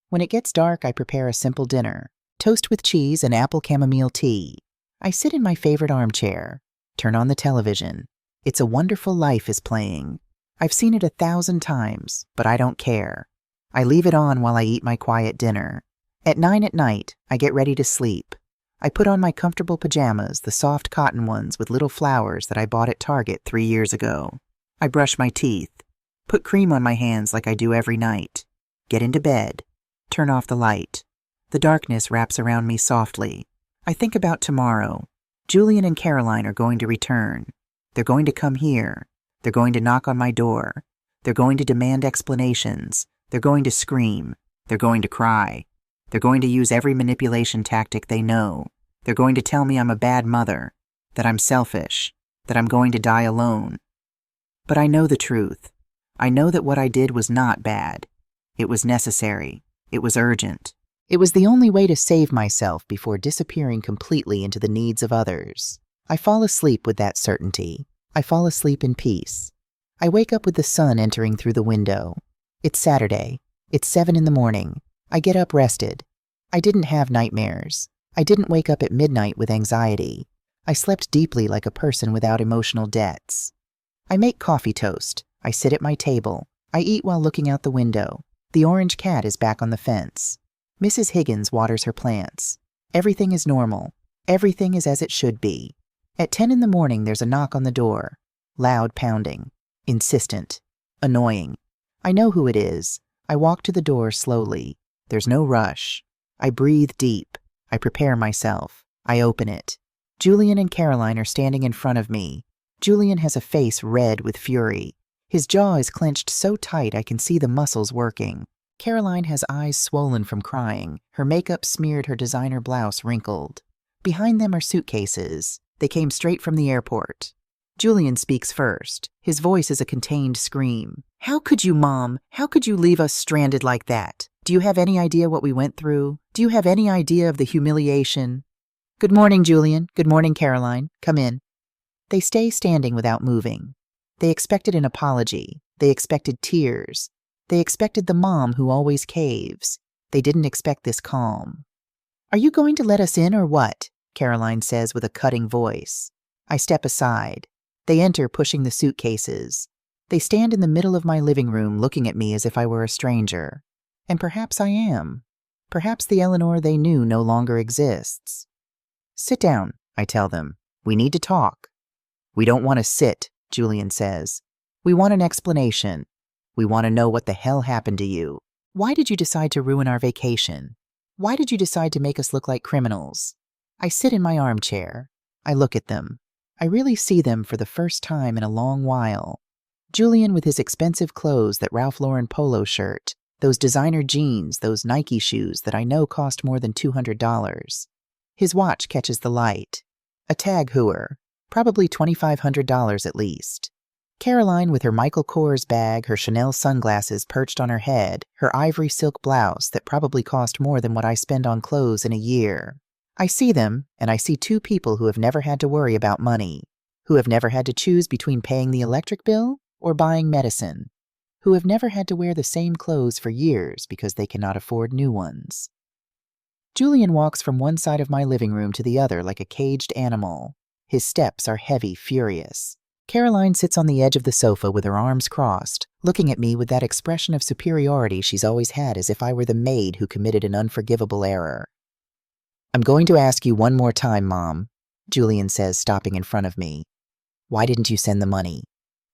When it gets dark, I prepare a simple dinner. Toast with cheese and apple chamomile tea. I sit in my favorite armchair. Turn on the television. It's a Wonderful Life is playing. I've seen it 1,000 times, but I don't care. I leave it on while I eat my quiet dinner. At 9 at night, I get ready to sleep. I put on my comfortable pajamas, the soft cotton ones with little flowers that I bought at Target 3 years ago. I brush my teeth, put cream on my hands like I do every night, get into bed, turn off the light. The darkness wraps around me softly. I think about tomorrow. Julian and Caroline are going to return. They're going to come here. They're going to knock on my door. They're going to demand explanations. They're going to scream. They're going to cry. They're going to use every manipulation tactic they know. They're going to tell me I'm a bad mother, that I'm selfish, that I'm going to die alone. But I know the truth. I know that what I did was not bad. It was necessary. It was urgent. It was the only way to save myself before disappearing completely into the needs of others. I fall asleep with that certainty. I fall asleep in peace. I wake up with the sun entering through the window. It's Saturday. It's 7 in the morning. I get up rested. I didn't have nightmares. I didn't wake up at midnight with anxiety. I slept deeply like a person without emotional debts. I make coffee toast. I sit at my table. I eat while looking out the window. The orange cat is back on the fence. Mrs. Higgins waters her plants. Everything is normal. Everything is as it should be. At 10 in the morning, there's a knock on the door. Loud pounding. Insistent. Annoying. I know who it is. I walk to the door slowly. There's no rush. I breathe deep. I prepare myself. I open it. Julian and Caroline are standing in front of me. Julian has a face red with fury. His jaw is clenched so tight I can see the muscles working. Caroline has eyes swollen from crying. Her makeup smeared, her designer blouse wrinkled. Behind them are suitcases. They came straight from the airport. Julian speaks first. His voice is a contained scream. "How could you, Mom? How could you leave us stranded like that? Do you have any idea what we went through? Do you have any idea of the humiliation?" "Good morning, Julian. Good morning, Caroline. Come in." They stay standing without moving. They expected an apology. They expected tears. They expected the mom who always caves. They didn't expect this calm. "Are you going to let us in or what?" Caroline says with a cutting voice. I step aside. They enter, pushing the suitcases. They stand in the middle of my living room looking at me as if I were a stranger. And perhaps I am. Perhaps the Eleanor they knew no longer exists. "Sit down," I tell them. "We need to talk." "We don't want to sit," Julian says. "We want an explanation. We want to know what the hell happened to you. Why did you decide to ruin our vacation? Why did you decide to make us look like criminals?" I sit in my armchair. I look at them. I really see them for the first time in a long while. Julian with his expensive clothes, that Ralph Lauren polo shirt, those designer jeans, those Nike shoes that I know cost more than $200. His watch catches the light. A Tag Heuer, probably $2,500 at least. Caroline with her Michael Kors bag, her Chanel sunglasses perched on her head, her ivory silk blouse that probably cost more than what I spend on clothes in a year. I see them, and I see two people who have never had to worry about money, who have never had to choose between paying the electric bill or buying medicine, who have never had to wear the same clothes for years because they cannot afford new ones. Julian walks from one side of my living room to the other like a caged animal. His steps are heavy, furious. Caroline sits on the edge of the sofa with her arms crossed, looking at me with that expression of superiority she's always had, as if I were the maid who committed an unforgivable error. "I'm going to ask you one more time, Mom," Julian says, stopping in front of me. "Why didn't you send the money?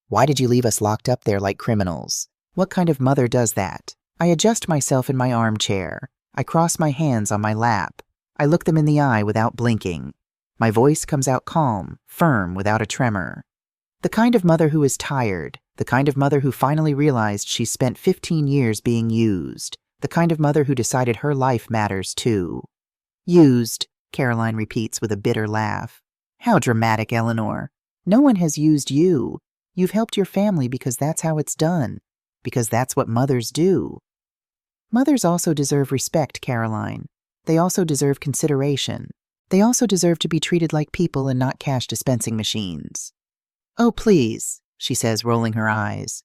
Why did you leave us locked up there like criminals? What kind of mother does that?" I adjust myself in my armchair. I cross my hands on my lap. I look them in the eye without blinking. My voice comes out calm, firm, without a tremor. The kind of mother who is tired, the kind of mother who finally realized she's spent 15 years being used, the kind of mother who decided her life matters too. "Used," Caroline repeats with a bitter laugh. "How dramatic, Eleanor. No one has used you. You've helped your family because that's how it's done, because that's what mothers do." Mothers also deserve respect, Caroline. They also deserve consideration. They also deserve to be treated like people and not cash dispensing machines. "Oh, please," she says, rolling her eyes.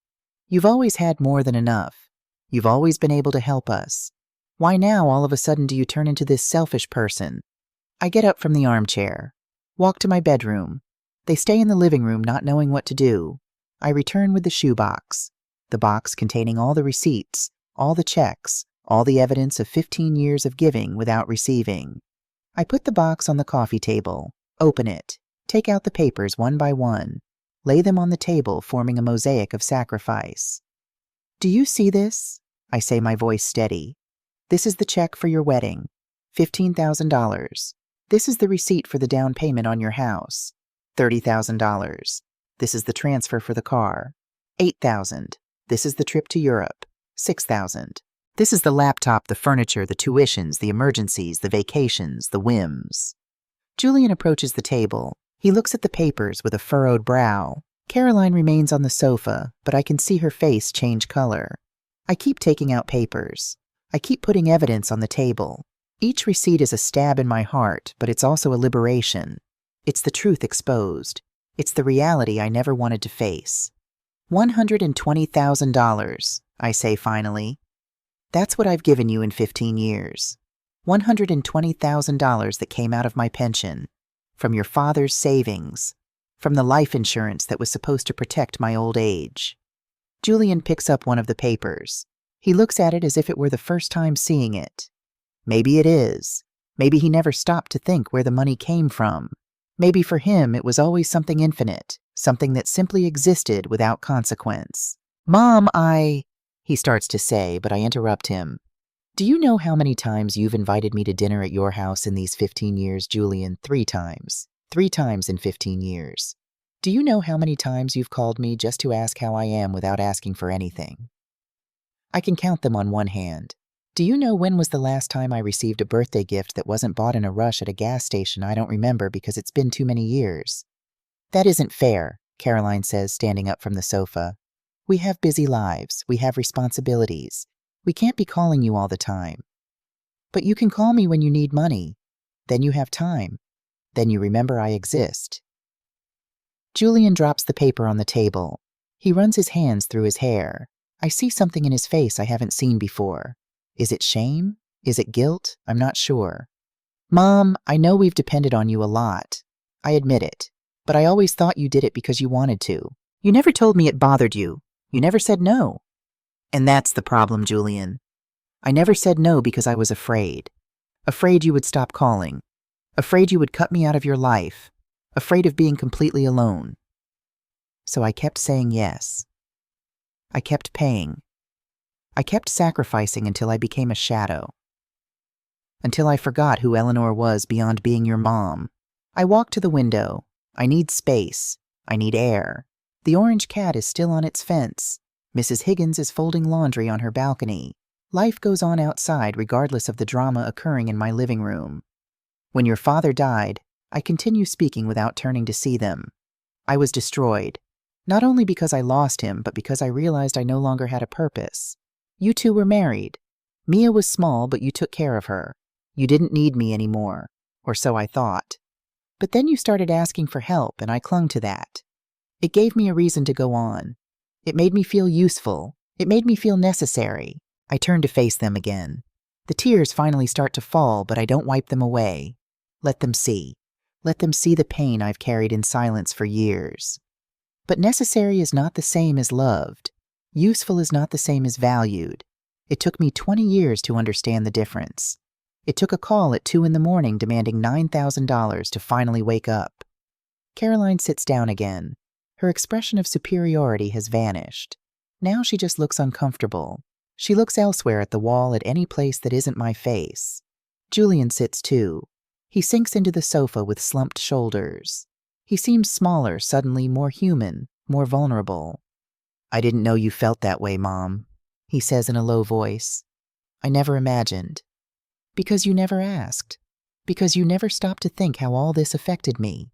"You've always had more than enough. You've always been able to help us. Why now, all of a sudden, do you turn into this selfish person?" I get up from the armchair, walk to my bedroom. They stay in the living room, not knowing what to do. I return with the shoebox, the box containing all the receipts, all the checks, all the evidence of 15 years of giving without receiving. I put the box on the coffee table, open it, take out the papers one by one, lay them on the table, forming a mosaic of sacrifice. "Do you see this?" I say, my voice steady. "This is the check for your wedding, $15,000. This is the receipt for the down payment on your house, $30,000. This is the transfer for the car, $8,000. This is the trip to Europe, $6,000. This is the laptop, the furniture, the tuitions, the emergencies, the vacations, the whims." Julian approaches the table. He looks at the papers with a furrowed brow. Caroline remains on the sofa, but I can see her face change color. I keep taking out papers. I keep putting evidence on the table. Each receipt is a stab in my heart, but it's also a liberation. It's the truth exposed. It's the reality I never wanted to face. $120,000, I say finally. That's what I've given you in 15 years. $120,000 that came out of my pension, from your father's savings, from the life insurance that was supposed to protect my old age. Julian picks up one of the papers. He looks at it as if it were the first time seeing it. Maybe it is. Maybe he never stopped to think where the money came from. Maybe for him it was always something infinite, something that simply existed without consequence. "Mom, he starts to say, but I interrupt him. "Do you know how many times you've invited me to dinner at your house in these 15 years, Julian? 3 times. 3 times in 15 years. Do you know how many times you've called me just to ask how I am without asking for anything? I can count them on one hand. Do you know when was the last time I received a birthday gift that wasn't bought in a rush at a gas station? I don't remember because it's been too many years." "That isn't fair," Caroline says, standing up from the sofa. "We have busy lives. We have responsibilities. We can't be calling you all the time. But you can call me when you need money. Then you have time. Then you remember I exist." Julian drops the paper on the table. He runs his hands through his hair. I see something in his face I haven't seen before. Is it shame? Is it guilt? I'm not sure. "Mom, I know we've depended on you a lot. I admit it. But I always thought you did it because you wanted to. You never told me it bothered you. You never said no." "And that's the problem, Julian. I never said no because I was afraid. Afraid you would stop calling. Afraid you would cut me out of your life. Afraid of being completely alone. So I kept saying yes. I kept paying. I kept sacrificing until I became a shadow. Until I forgot who Eleanor was beyond being your mom. I walk to the window. I need space. I need air. The orange cat is still on its fence. Mrs. Higgins is folding laundry on her balcony. Life goes on outside regardless of the drama occurring in my living room. When your father died, I continue speaking without turning to see them. I was destroyed. Not only because I lost him, but because I realized I no longer had a purpose. You two were married. Mia was small, but you took care of her. You didn't need me anymore, or so I thought. But then you started asking for help, and I clung to that. It gave me a reason to go on. It made me feel useful. It made me feel necessary. I turn to face them again. The tears finally start to fall, but I don't wipe them away. Let them see. Let them see the pain I've carried in silence for years. But necessary is not the same as loved. Useful is not the same as valued. It took me 20 years to understand the difference. It took a call at 2 a.m. demanding $9,000 to finally wake up. Caroline sits down again. Her expression of superiority has vanished. Now she just looks uncomfortable. She looks elsewhere at the wall at any place that isn't my face. Julian sits too. He sinks into the sofa with slumped shoulders. He seems smaller, suddenly more human, more vulnerable. "I didn't know you felt that way, Mom," he says in a low voice. "I never imagined. Because you never asked. Because you never stopped to think how all this affected me.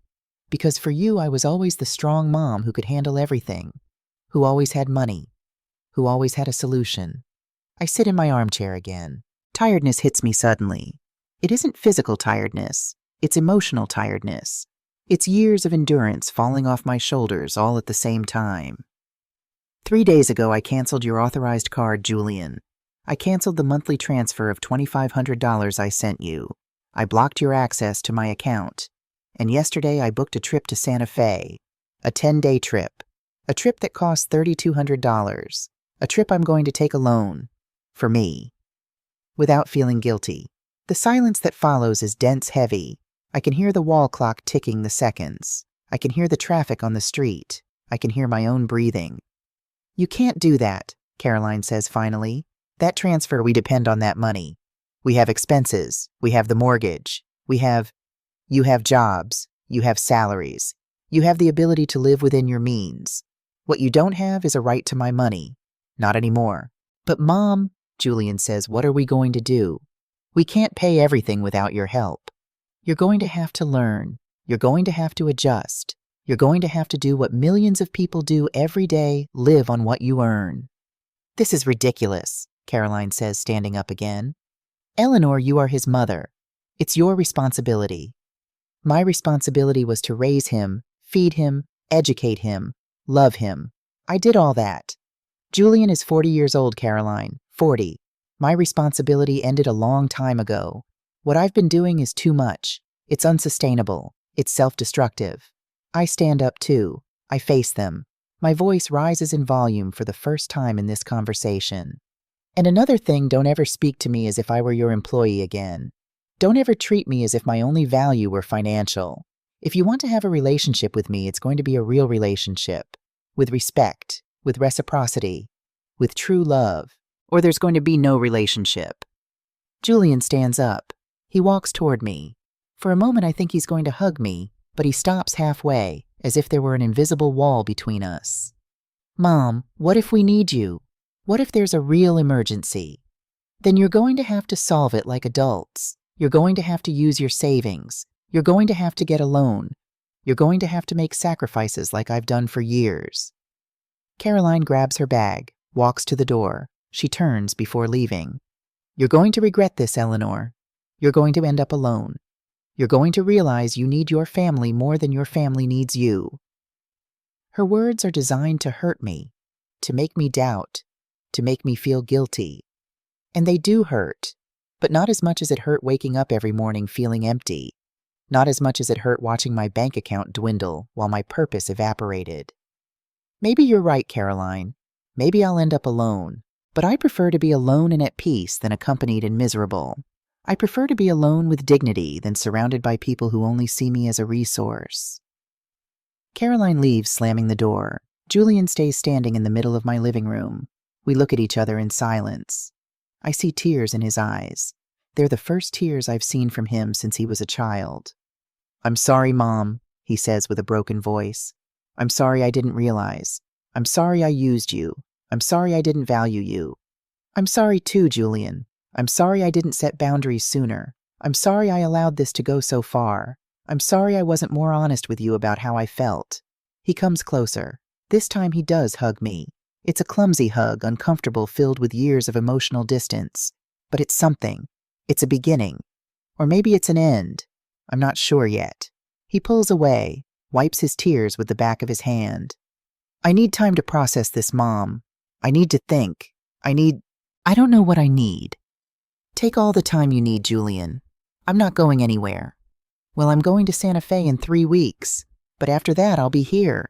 Because for you I was always the strong mom who could handle everything, who always had money, who always had a solution." I sit in my armchair again. Tiredness hits me suddenly. It isn't physical tiredness. It's emotional tiredness. It's years of endurance falling off my shoulders all at the same time. 3 days ago, I canceled your authorized card, Julian. I canceled the monthly transfer of $2,500 I sent you. I blocked your access to my account. And yesterday, I booked a trip to Santa Fe. A 10-day trip. A trip that cost $3,200. A trip I'm going to take alone. For me. Without feeling guilty. The silence that follows is dense heavy. I can hear the wall clock ticking the seconds. I can hear the traffic on the street. I can hear my own breathing. "You can't do that," Caroline says finally. "That transfer, we depend on that money. We have expenses. We have the mortgage. You have jobs. You have salaries. You have the ability to live within your means. What you don't have is a right to my money. Not anymore." "But Mom," Julian says, "what are we going to do? We can't pay everything without your help. You're going to have to learn. You're going to have to adjust. You're going to have to do what millions of people do every day, live on what you earn." "This is ridiculous," Caroline says, standing up again. "Eleanor, you are his mother. It's your responsibility. My responsibility was to raise him, feed him, educate him, love him. I did all that. Julian is 40 years old, Caroline. 40. My responsibility ended a long time ago. What I've been doing is too much. It's unsustainable. It's self-destructive. I stand up too. I face them. My voice rises in volume for the first time in this conversation. And another thing, don't ever speak to me as if I were your employee again. Don't ever treat me as if my only value were financial. If you want to have a relationship with me, it's going to be a real relationship, with respect, with reciprocity, with true love, or there's going to be no relationship. Julian stands up. He walks toward me. For a moment, I think he's going to hug me, but he stops halfway, as if there were an invisible wall between us. Mom, what if we need you? What if there's a real emergency? Then you're going to have to solve it like adults. You're going to have to use your savings. You're going to have to get a loan. You're going to have to make sacrifices like I've done for years. Caroline grabs her bag, walks to the door. She turns before leaving. You're going to regret this, Eleanor. You're going to end up alone. You're going to realize you need your family more than your family needs you. Her words are designed to hurt me, to make me doubt, to make me feel guilty. And they do hurt, but not as much as it hurt waking up every morning feeling empty. Not as much as it hurt watching my bank account dwindle while my purpose evaporated. Maybe you're right, Caroline. Maybe I'll end up alone. But I prefer to be alone and at peace than accompanied and miserable. I prefer to be alone with dignity than surrounded by people who only see me as a resource. Caroline leaves, slamming the door. Julian stays standing in the middle of my living room. We look at each other in silence. I see tears in his eyes. They're the first tears I've seen from him since he was a child. I'm sorry, Mom, he says with a broken voice. I'm sorry I didn't realize. I'm sorry I used you. I'm sorry I didn't value you. I'm sorry too, Julian. I'm sorry I didn't set boundaries sooner. I'm sorry I allowed this to go so far. I'm sorry I wasn't more honest with you about how I felt. He comes closer. This time he does hug me. It's a clumsy hug, uncomfortable, filled with years of emotional distance. But it's something. It's a beginning. Or maybe it's an end. I'm not sure yet. He pulls away, wipes his tears with the back of his hand. I need time to process this, Mom. I need to think. I don't know what I need. Take all the time you need, Julian. I'm not going anywhere. Well, I'm going to Santa Fe in 3 weeks, but after that I'll be here,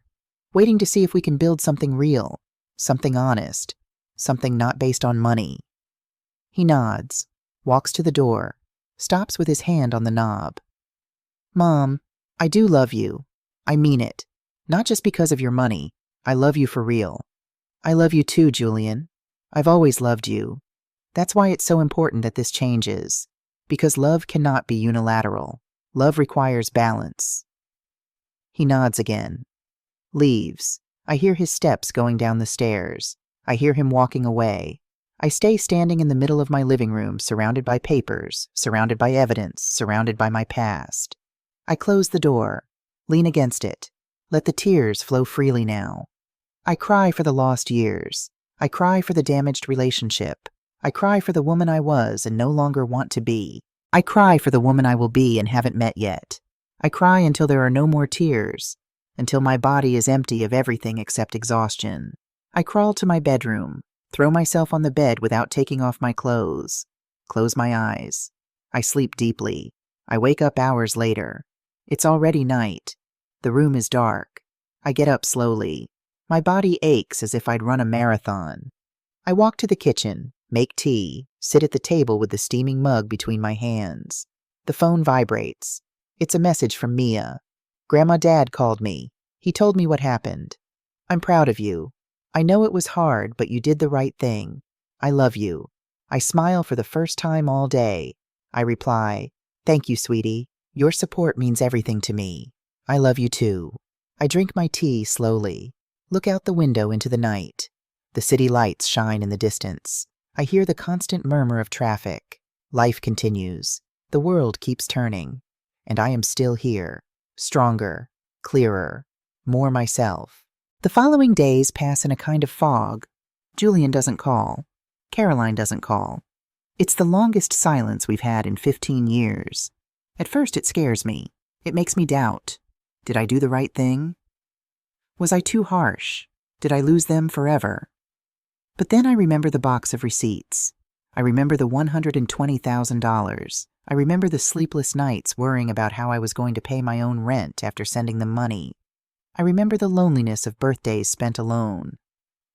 waiting to see if we can build something real, something honest, something not based on money. He nods, walks to the door, stops with his hand on the knob. Mom, I do love you. I mean it. Not just because of your money. I love you for real. I love you too, Julian. I've always loved you. That's why it's so important that this changes. Because love cannot be unilateral. Love requires balance. He nods again. Leaves. I hear his steps going down the stairs. I hear him walking away. I stay standing in the middle of my living room, surrounded by papers, surrounded by evidence, surrounded by my past. I close the door, lean against it, let the tears flow freely now. I cry for the lost years. I cry for the damaged relationship. I cry for the woman I was and no longer want to be. I cry for the woman I will be and haven't met yet. I cry until there are no more tears, until my body is empty of everything except exhaustion. I crawl to my bedroom, throw myself on the bed without taking off my clothes, close my eyes. I sleep deeply. I wake up hours later. It's already night. The room is dark. I get up slowly. My body aches as if I'd run a marathon. I walk to the kitchen, make tea, sit at the table with the steaming mug between my hands. The phone vibrates. It's a message from Mia. Dad called me. He told me what happened. I'm proud of you. I know it was hard, but you did the right thing. I love you. I smile for the first time all day. I reply, thank you, sweetie. Your support means everything to me. I love you too. I drink my tea slowly. Look out the window into the night. The city lights shine in the distance. I hear the constant murmur of traffic. Life continues. The world keeps turning. And I am still here. Stronger, clearer, more myself. The following days pass in a kind of fog. Julian doesn't call. Caroline doesn't call. It's the longest silence we've had in 15 years. At first it scares me. It makes me doubt. Did I do the right thing? Was I too harsh? Did I lose them forever? But then I remember the box of receipts. I remember the $120,000. I remember the sleepless nights worrying about how I was going to pay my own rent after sending them money. I remember the loneliness of birthdays spent alone.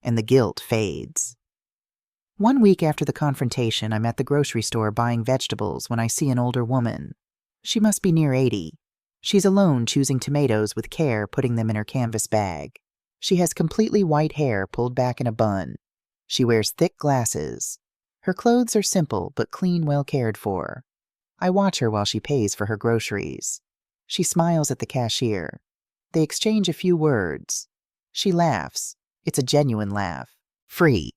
And the guilt fades. One week after the confrontation, I'm at the grocery store buying vegetables when I see an older woman. She must be near 80. She's alone, choosing tomatoes with care, putting them in her canvas bag. She has completely white hair pulled back in a bun. She wears thick glasses. Her clothes are simple but clean, well cared for. I watch her while she pays for her groceries. She smiles at the cashier. They exchange a few words. She laughs. It's a genuine laugh. Free.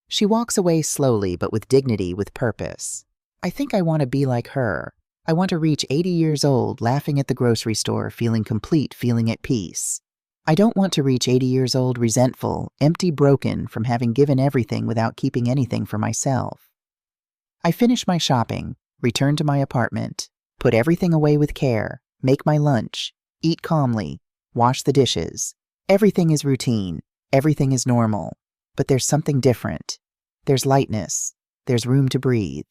She walks away slowly but with dignity, with purpose. I think I want to be like her. I want to reach 80 years old, laughing at the grocery store, feeling complete, feeling at peace. I don't want to reach 80 years old resentful, empty, broken from having given everything without keeping anything for myself. I finish my shopping, return to my apartment, put everything away with care, make my lunch, eat calmly, wash the dishes. Everything is routine, everything is normal, but there's something different. There's lightness, there's room to breathe.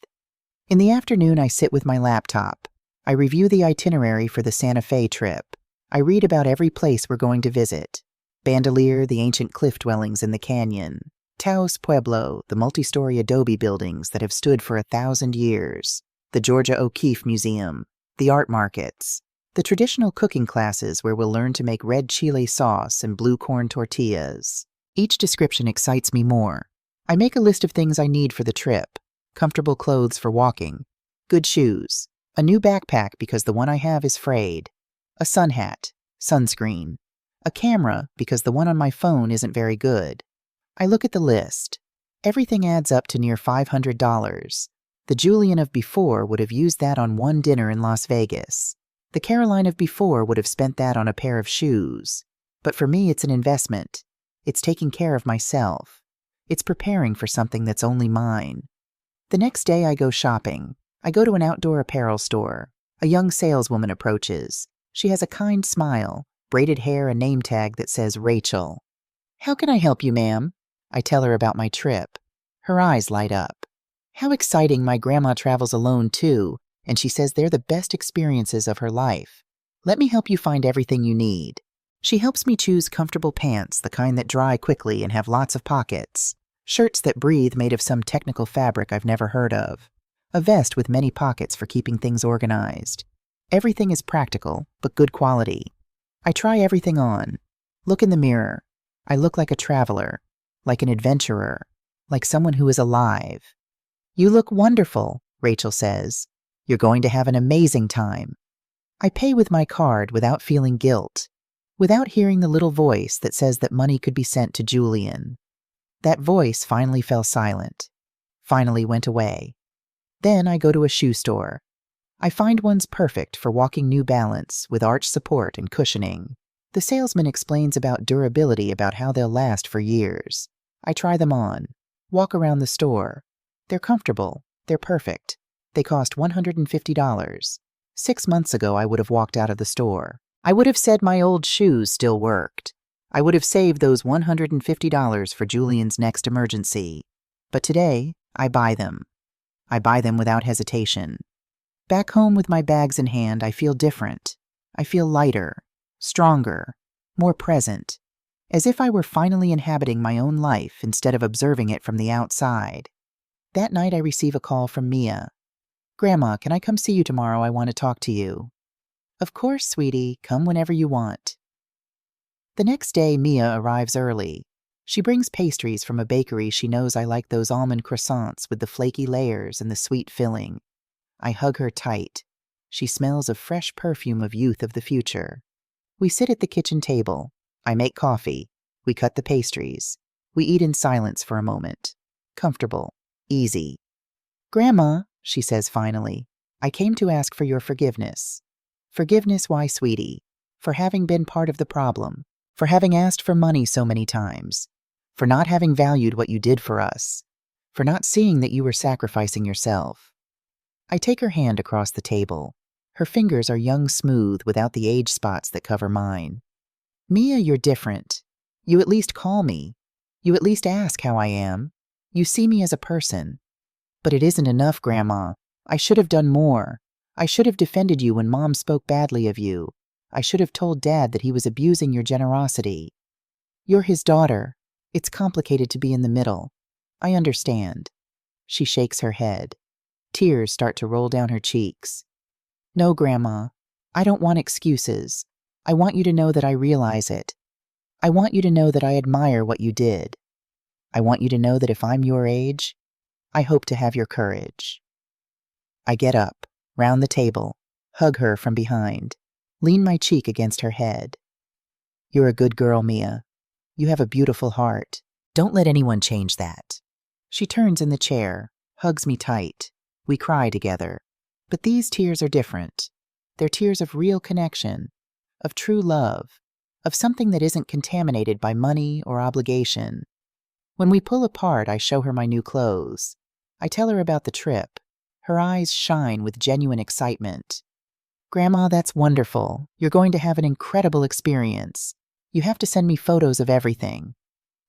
In the afternoon, I sit with my laptop. I review the itinerary for the Santa Fe trip. I read about every place we're going to visit. Bandelier, the ancient cliff dwellings in the canyon. Taos Pueblo, the multi-story adobe buildings that have stood for 1,000 years. The Georgia O'Keeffe Museum. The art markets. The traditional cooking classes where we'll learn to make red chile sauce and blue corn tortillas. Each description excites me more. I make a list of things I need for the trip. Comfortable clothes for walking. Good shoes. A new backpack because the one I have is frayed. A sun hat. Sunscreen. A camera because the one on my phone isn't very good. I look at the list. Everything adds up to near $500. The Julian of before would have used that on one dinner in Las Vegas. The Caroline of before would have spent that on a pair of shoes. But for me, it's an investment. It's taking care of myself. It's preparing for something that's only mine. The next day, I go shopping. I go to an outdoor apparel store. A young saleswoman approaches. She has a kind smile, braided hair, a name tag that says Rachel. "How can I help you, ma'am?" I tell her about my trip. Her eyes light up. How exciting, my grandma travels alone too, and she says they're the best experiences of her life. Let me help you find everything you need. She helps me choose comfortable pants, the kind that dry quickly and have lots of pockets. Shirts that breathe, made of some technical fabric I've never heard of. A vest with many pockets for keeping things organized. Everything is practical, but good quality. I try everything on. Look in the mirror. I look like a traveler, like an adventurer, like someone who is alive. "You look wonderful," Rachel says. "You're going to have an amazing time." I pay with my card without feeling guilt, without hearing the little voice that says that money could be sent to Julian. That voice finally fell silent, finally went away. Then I go to a shoe store. I find one's perfect for walking New Balance with arch support and cushioning. The salesman explains about durability, about how they'll last for years. I try them on, walk around the store. They're comfortable, they're perfect. They cost $150. 6 months ago, I would have walked out of the store. I would have said my old shoes still worked. I would have saved those $150 for Julian's next emergency. But today, I buy them. I buy them without hesitation. Back home with my bags in hand, I feel different. I feel lighter, stronger, more present, as if I were finally inhabiting my own life instead of observing it from the outside. That night, I receive a call from Mia. "Grandma, can I come see you tomorrow? I want to talk to you." "Of course, sweetie. Come whenever you want." The next day, Mia arrives early. She brings pastries from a bakery she knows I like, those almond croissants with the flaky layers and the sweet filling. I hug her tight. She smells of fresh perfume of youth, of the future. We sit at the kitchen table. I make coffee. We cut the pastries. We eat in silence for a moment. Comfortable. Easy. "Grandma," she says finally, "I came to ask for your forgiveness." "Forgiveness? Why, sweetie?" "For having been part of the problem. For having asked for money so many times. For not having valued what you did for us. For not seeing that you were sacrificing yourself." I take her hand across the table. Her fingers are young, smooth, without the age spots that cover mine. "Mia, you're different. You at least call me. You at least ask how I am. You see me as a person. But it isn't enough, Grandma. I should have done more. I should have defended you when Mom spoke badly of you. I should have told Dad that he was abusing your generosity. You're his daughter. It's complicated to be in the middle. I understand. She shakes her head. Tears start to roll down her cheeks. No, Grandma, I don't want excuses. I want you to know that I realize it. I want you to know that I admire what you did. I want you to know that if I'm your age, I hope to have your courage. I get up, round the table, hug her from behind, lean my cheek against her head. You're a good girl, Mia. You have a beautiful heart. Don't let anyone change that. She turns in the chair, hugs me tight. We cry together. But these tears are different. They're tears of real connection, of true love, of something that isn't contaminated by money or obligation. When we pull apart, I show her my new clothes. I tell her about the trip. Her eyes shine with genuine excitement. Grandma, that's wonderful. You're going to have an incredible experience. You have to send me photos of everything.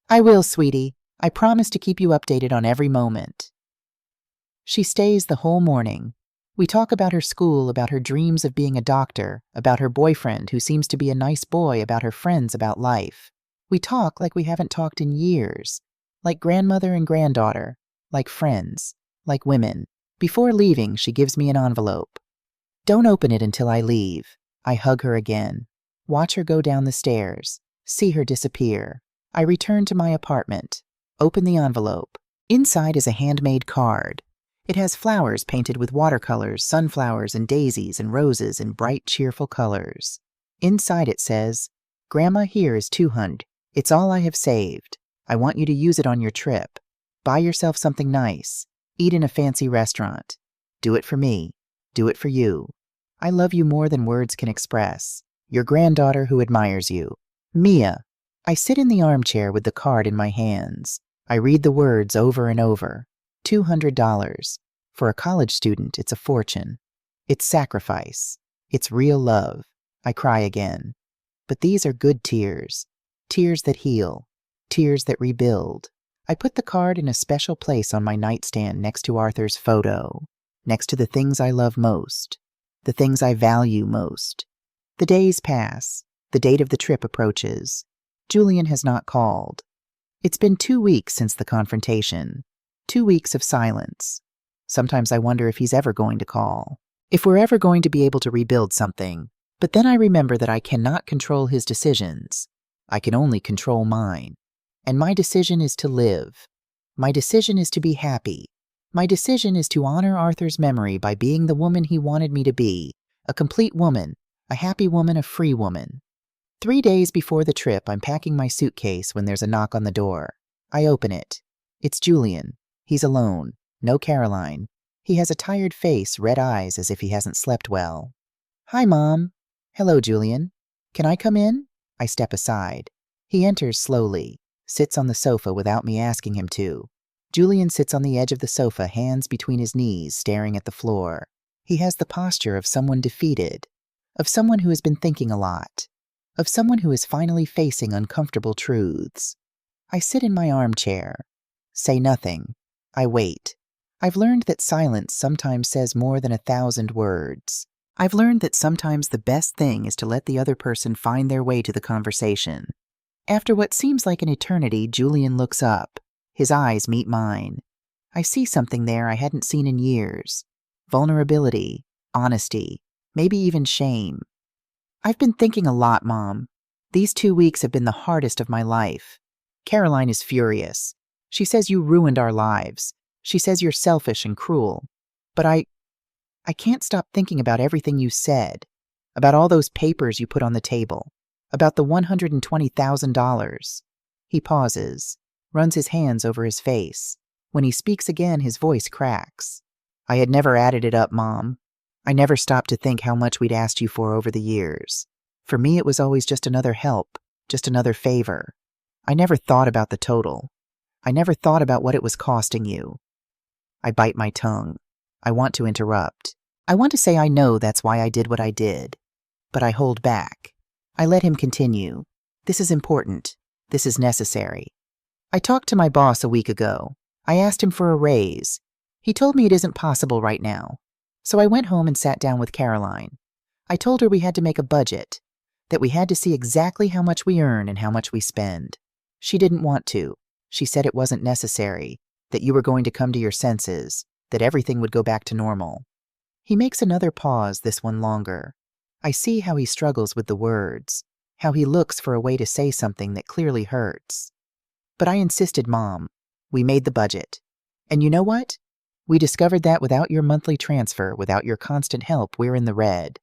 I will, sweetie. I promise to keep you updated on every moment. She stays the whole morning. We talk about her school, about her dreams of being a doctor, about her boyfriend who seems to be a nice boy, about her friends, about life. We talk like we haven't talked in years, like grandmother and granddaughter, like friends, like women. Before leaving, she gives me an envelope. Don't open it until I leave. I hug her again. Watch her go down the stairs. See her disappear. I return to my apartment. Open the envelope. Inside is a handmade card. It has flowers painted with watercolors, sunflowers and daisies and roses in bright, cheerful colors. Inside it says, Grandma, here is $200. It's all I have saved. I want you to use it on your trip. Buy yourself something nice. Eat in a fancy restaurant. Do it for me. Do it for you. I love you more than words can express. Your granddaughter who admires you. Mia. I sit in the armchair with the card in my hands. I read the words over and over. $200. For a college student, it's a fortune. It's sacrifice. It's real love. I cry again. But these are good tears. Tears that heal. Tears that rebuild. I put the card in a special place on my nightstand next to Arthur's photo, next to the things I love most, the things I value most. The days pass. The date of the trip approaches. Julian has not called. It's been 2 weeks since the confrontation. 2 weeks of silence. Sometimes I wonder if he's ever going to call, if we're ever going to be able to rebuild something. But then I remember that I cannot control his decisions. I can only control mine. And my decision is to live. My decision is to be happy. My decision is to honor Arthur's memory by being the woman he wanted me to be, a complete woman, a happy woman, a free woman. 3 days before the trip, I'm packing my suitcase when there's a knock on the door. I open it. It's Julian. He's alone. No Caroline. He has a tired face, red eyes, as if he hasn't slept well. Hi, Mom. Hello, Julian. Can I come in? I step aside. He enters slowly, sits on the sofa without me asking him to. Julian sits on the edge of the sofa, hands between his knees, staring at the floor. He has the posture of someone defeated, of someone who has been thinking a lot, of someone who is finally facing uncomfortable truths. I sit in my armchair, say nothing. I wait. I've learned that silence sometimes says more than 1,000 words. I've learned that sometimes the best thing is to let the other person find their way to the conversation. After what seems like an eternity, Julian looks up. His eyes meet mine. I see something there I hadn't seen in years. Vulnerability, honesty, maybe even shame. I've been thinking a lot, Mom. These 2 weeks have been the hardest of my life. Caroline is furious. She says you ruined our lives. She says you're selfish and cruel. But I can't stop thinking about everything you said, about all those papers you put on the table, about the $120,000. He pauses, runs his hands over his face. When he speaks again, his voice cracks. I had never added it up, Mom. I never stopped to think how much we'd asked you for over the years. For me, it was always just another help, just another favor. I never thought about the total. I never thought about what it was costing you. I bite my tongue. I want to interrupt. I want to say I know that's why I did what I did. But I hold back. I let him continue. This is important. This is necessary. I talked to my boss a week ago. I asked him for a raise. He told me it isn't possible right now. So I went home and sat down with Caroline. I told her we had to make a budget, that we had to see exactly how much we earn and how much we spend. She didn't want to. She said it wasn't necessary. that you were going to come to your senses, that everything would go back to normal. He makes another pause, this one longer. I see how he struggles with the words, how he looks for a way to say something that clearly hurts. But I insisted, Mom. We made the budget. And you know what? We discovered that without your monthly transfer, without your constant help, we're in the red.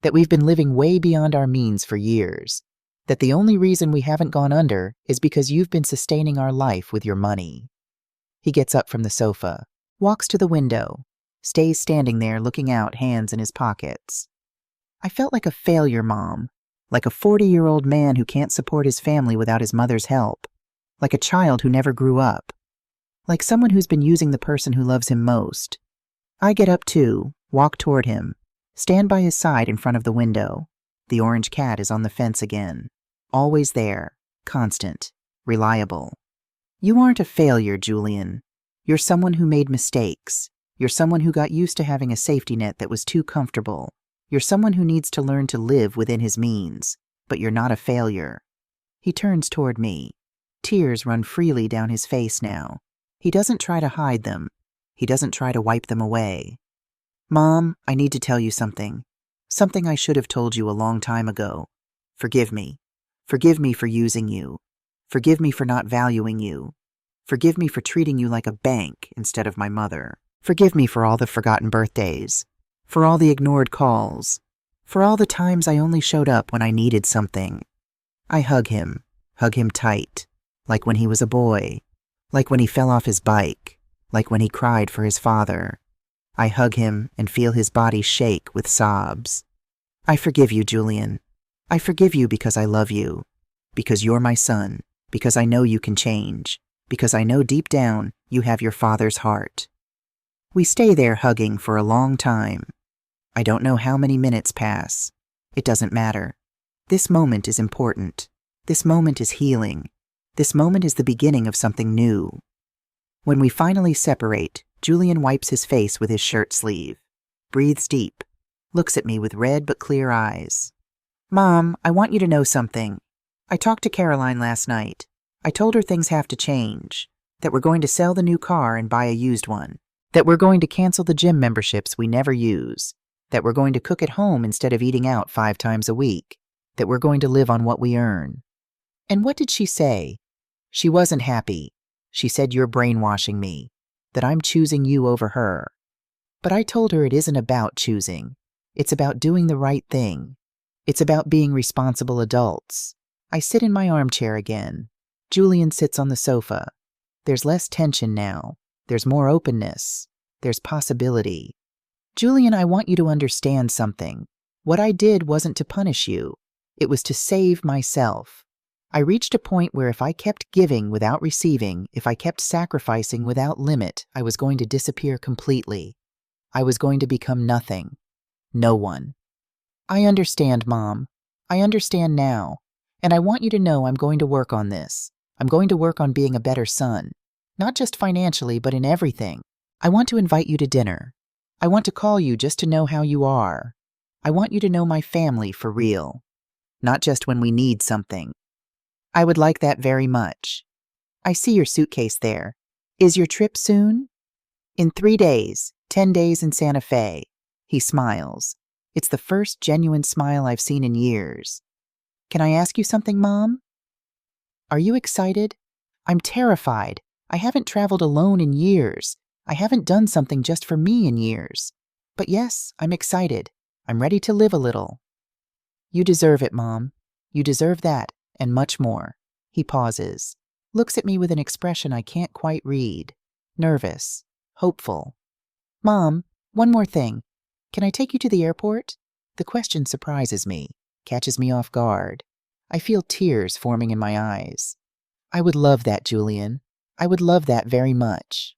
That we've been living way beyond our means for years. That the only reason we haven't gone under is because you've been sustaining our life with your money. He gets up from the sofa, walks to the window, stays standing there looking out, hands in his pockets. I felt like a failure, Mom. Like a 40-year-old man who can't support his family without his mother's help. Like a child who never grew up. Like someone who's been using the person who loves him most. I get up too, walk toward him, stand by his side in front of the window. The orange cat is on the fence again. Always there, constant, reliable. You aren't a failure, Julian. You're someone who made mistakes. You're someone who got used to having a safety net that was too comfortable. You're someone who needs to learn to live within his means, but you're not a failure. He turns toward me. Tears run freely down his face now. He doesn't try to hide them. He doesn't try to wipe them away. Mom, I need to tell you something. Something I should have told you a long time ago. Forgive me. Forgive me for using you. Forgive me for not valuing you. Forgive me for treating you like a bank instead of my mother. Forgive me for all the forgotten birthdays. For all the ignored calls. For all the times I only showed up when I needed something. I hug him tight, like when he was a boy, like when he fell off his bike, like when he cried for his father. I hug him and feel his body shake with sobs. I forgive you, Julian. I forgive you because I love you, because you're my son, because I know you can change, because I know deep down you have your father's heart. We stay there hugging for a long time. I don't know how many minutes pass. It doesn't matter. This moment is important. This moment is healing. This moment is the beginning of something new. When we finally separate, Julian wipes his face with his shirt sleeve, breathes deep, looks at me with red but clear eyes. Mom, I want you to know something. I talked to Caroline last night. I told her things have to change, that we're going to sell the new car and buy a used one, that we're going to cancel the gym memberships we never use, that we're going to cook at home instead of eating out 5 times a week, that we're going to live on what we earn. And what did she say? She wasn't happy. She said you're brainwashing me, that I'm choosing you over her. But I told her it isn't about choosing. It's about doing the right thing. It's about being responsible adults. I sit in my armchair again. Julian sits on the sofa. There's less tension now. There's more openness. There's possibility. Julian, I want you to understand something. What I did wasn't to punish you. It was to save myself. I reached a point where if I kept giving without receiving, if I kept sacrificing without limit, I was going to disappear completely. I was going to become nothing. No one. I understand, Mom. I understand now. And I want you to know I'm going to work on this. I'm going to work on being a better son. Not just financially, but in everything. I want to invite you to dinner. I want to call you just to know how you are. I want you to know my family for real. Not just when we need something. I would like that very much. I see your suitcase there. Is your trip soon? In 3 days, 10 days in Santa Fe. He smiles. It's the first genuine smile I've seen in years. Can I ask you something, Mom? Are you excited? I'm terrified. I haven't traveled alone in years. I haven't done something just for me in years. But yes, I'm excited. I'm ready to live a little. You deserve it, Mom. You deserve that, and much more. He pauses, looks at me with an expression I can't quite read. Nervous, hopeful. Mom, one more thing. Can I take you to the airport? The question surprises me, catches me off guard. I feel tears forming in my eyes. I would love that, Julian. I would love that very much.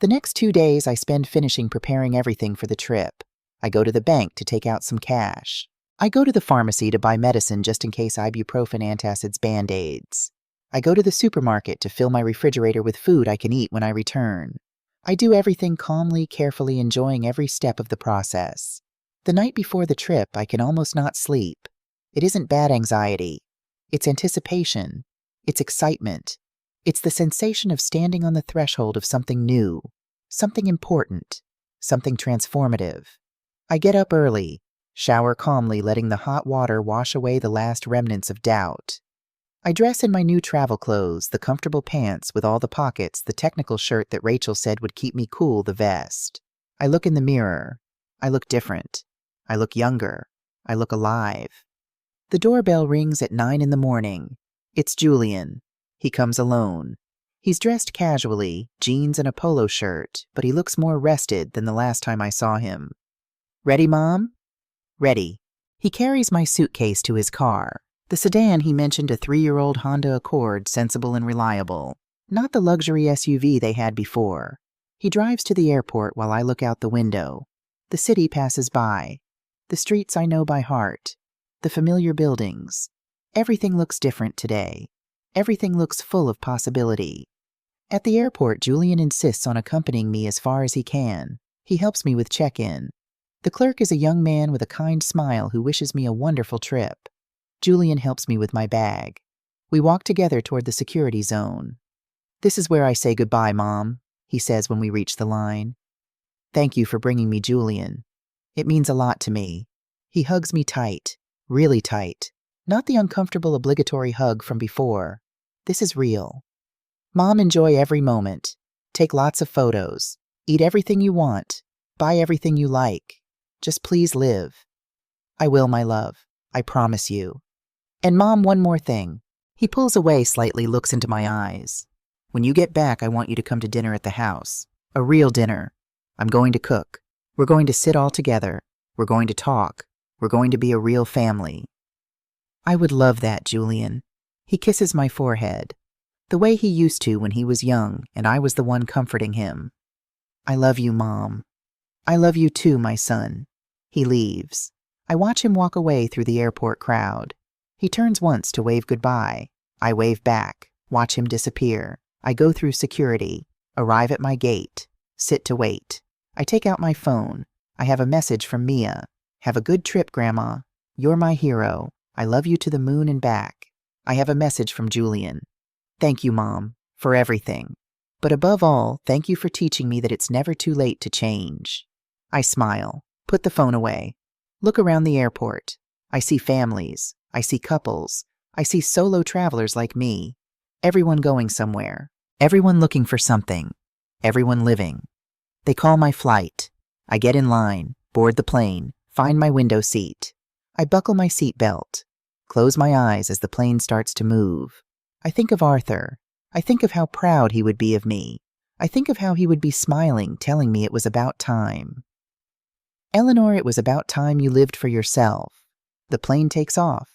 The next 2 days I spend finishing preparing everything for the trip. I go to the bank to take out some cash. I go to the pharmacy to buy medicine just in case ibuprofen antacids Band-Aids. I go to the supermarket to fill my refrigerator with food I can eat when I return. I do everything calmly, carefully, enjoying every step of the process. The night before the trip, I can almost not sleep. It isn't bad anxiety. It's anticipation. It's excitement. It's the sensation of standing on the threshold of something new, something important, something transformative. I get up early, shower calmly, letting the hot water wash away the last remnants of doubt. I dress in my new travel clothes, the comfortable pants with all the pockets, the technical shirt that Rachel said would keep me cool, the vest. I look in the mirror. I look different. I look younger. I look alive. The doorbell rings at 9 in the morning. It's Julian. He comes alone. He's dressed casually, jeans and a polo shirt, but he looks more rested than the last time I saw him. "Ready, Mom?" "Ready." He carries my suitcase to his car. The sedan he mentioned, a 3-year-old Honda Accord, sensible and reliable. Not the luxury SUV they had before. He drives to the airport while I look out the window. The city passes by. The streets I know by heart. The familiar buildings. Everything looks different today. Everything looks full of possibility. At the airport, Julian insists on accompanying me as far as he can. He helps me with check-in. The clerk is a young man with a kind smile who wishes me a wonderful trip. Julian helps me with my bag. We walk together toward the security zone. "This is where I say goodbye, Mom," he says when we reach the line. "Thank you for bringing me Julian. It means a lot to me." He hugs me tight, really tight. Not the uncomfortable obligatory hug from before. This is real. "Mom, enjoy every moment. Take lots of photos. Eat everything you want. Buy everything you like. Just please live." "I will, my love. I promise you. And Mom, one more thing." He pulls away slightly, looks into my eyes. "When you get back, I want you to come to dinner at the house. A real dinner. I'm going to cook. We're going to sit all together. We're going to talk. We're going to be a real family." "I would love that, Julian." He kisses my forehead, the way he used to when he was young and I was the one comforting him. "I love you, Mom." "I love you too, my son." He leaves. I watch him walk away through the airport crowd. He turns once to wave goodbye. I wave back, watch him disappear. I go through security, arrive at my gate, sit to wait. I take out my phone. I have a message from Mia. "Have a good trip, Grandma. You're my hero. I love you to the moon and back." I have a message from Julian. "Thank you, Mom, for everything. But above all, thank you for teaching me that it's never too late to change." I smile, put the phone away, look around the airport. I see families. I see couples. I see solo travelers like me. Everyone going somewhere. Everyone looking for something. Everyone living. They call my flight. I get in line, board the plane, find my window seat. I buckle my seat belt, close my eyes as the plane starts to move. I think of Arthur. I think of how proud he would be of me. I think of how he would be smiling, telling me it was about time. "Eleanor, it was about time you lived for yourself." The plane takes off.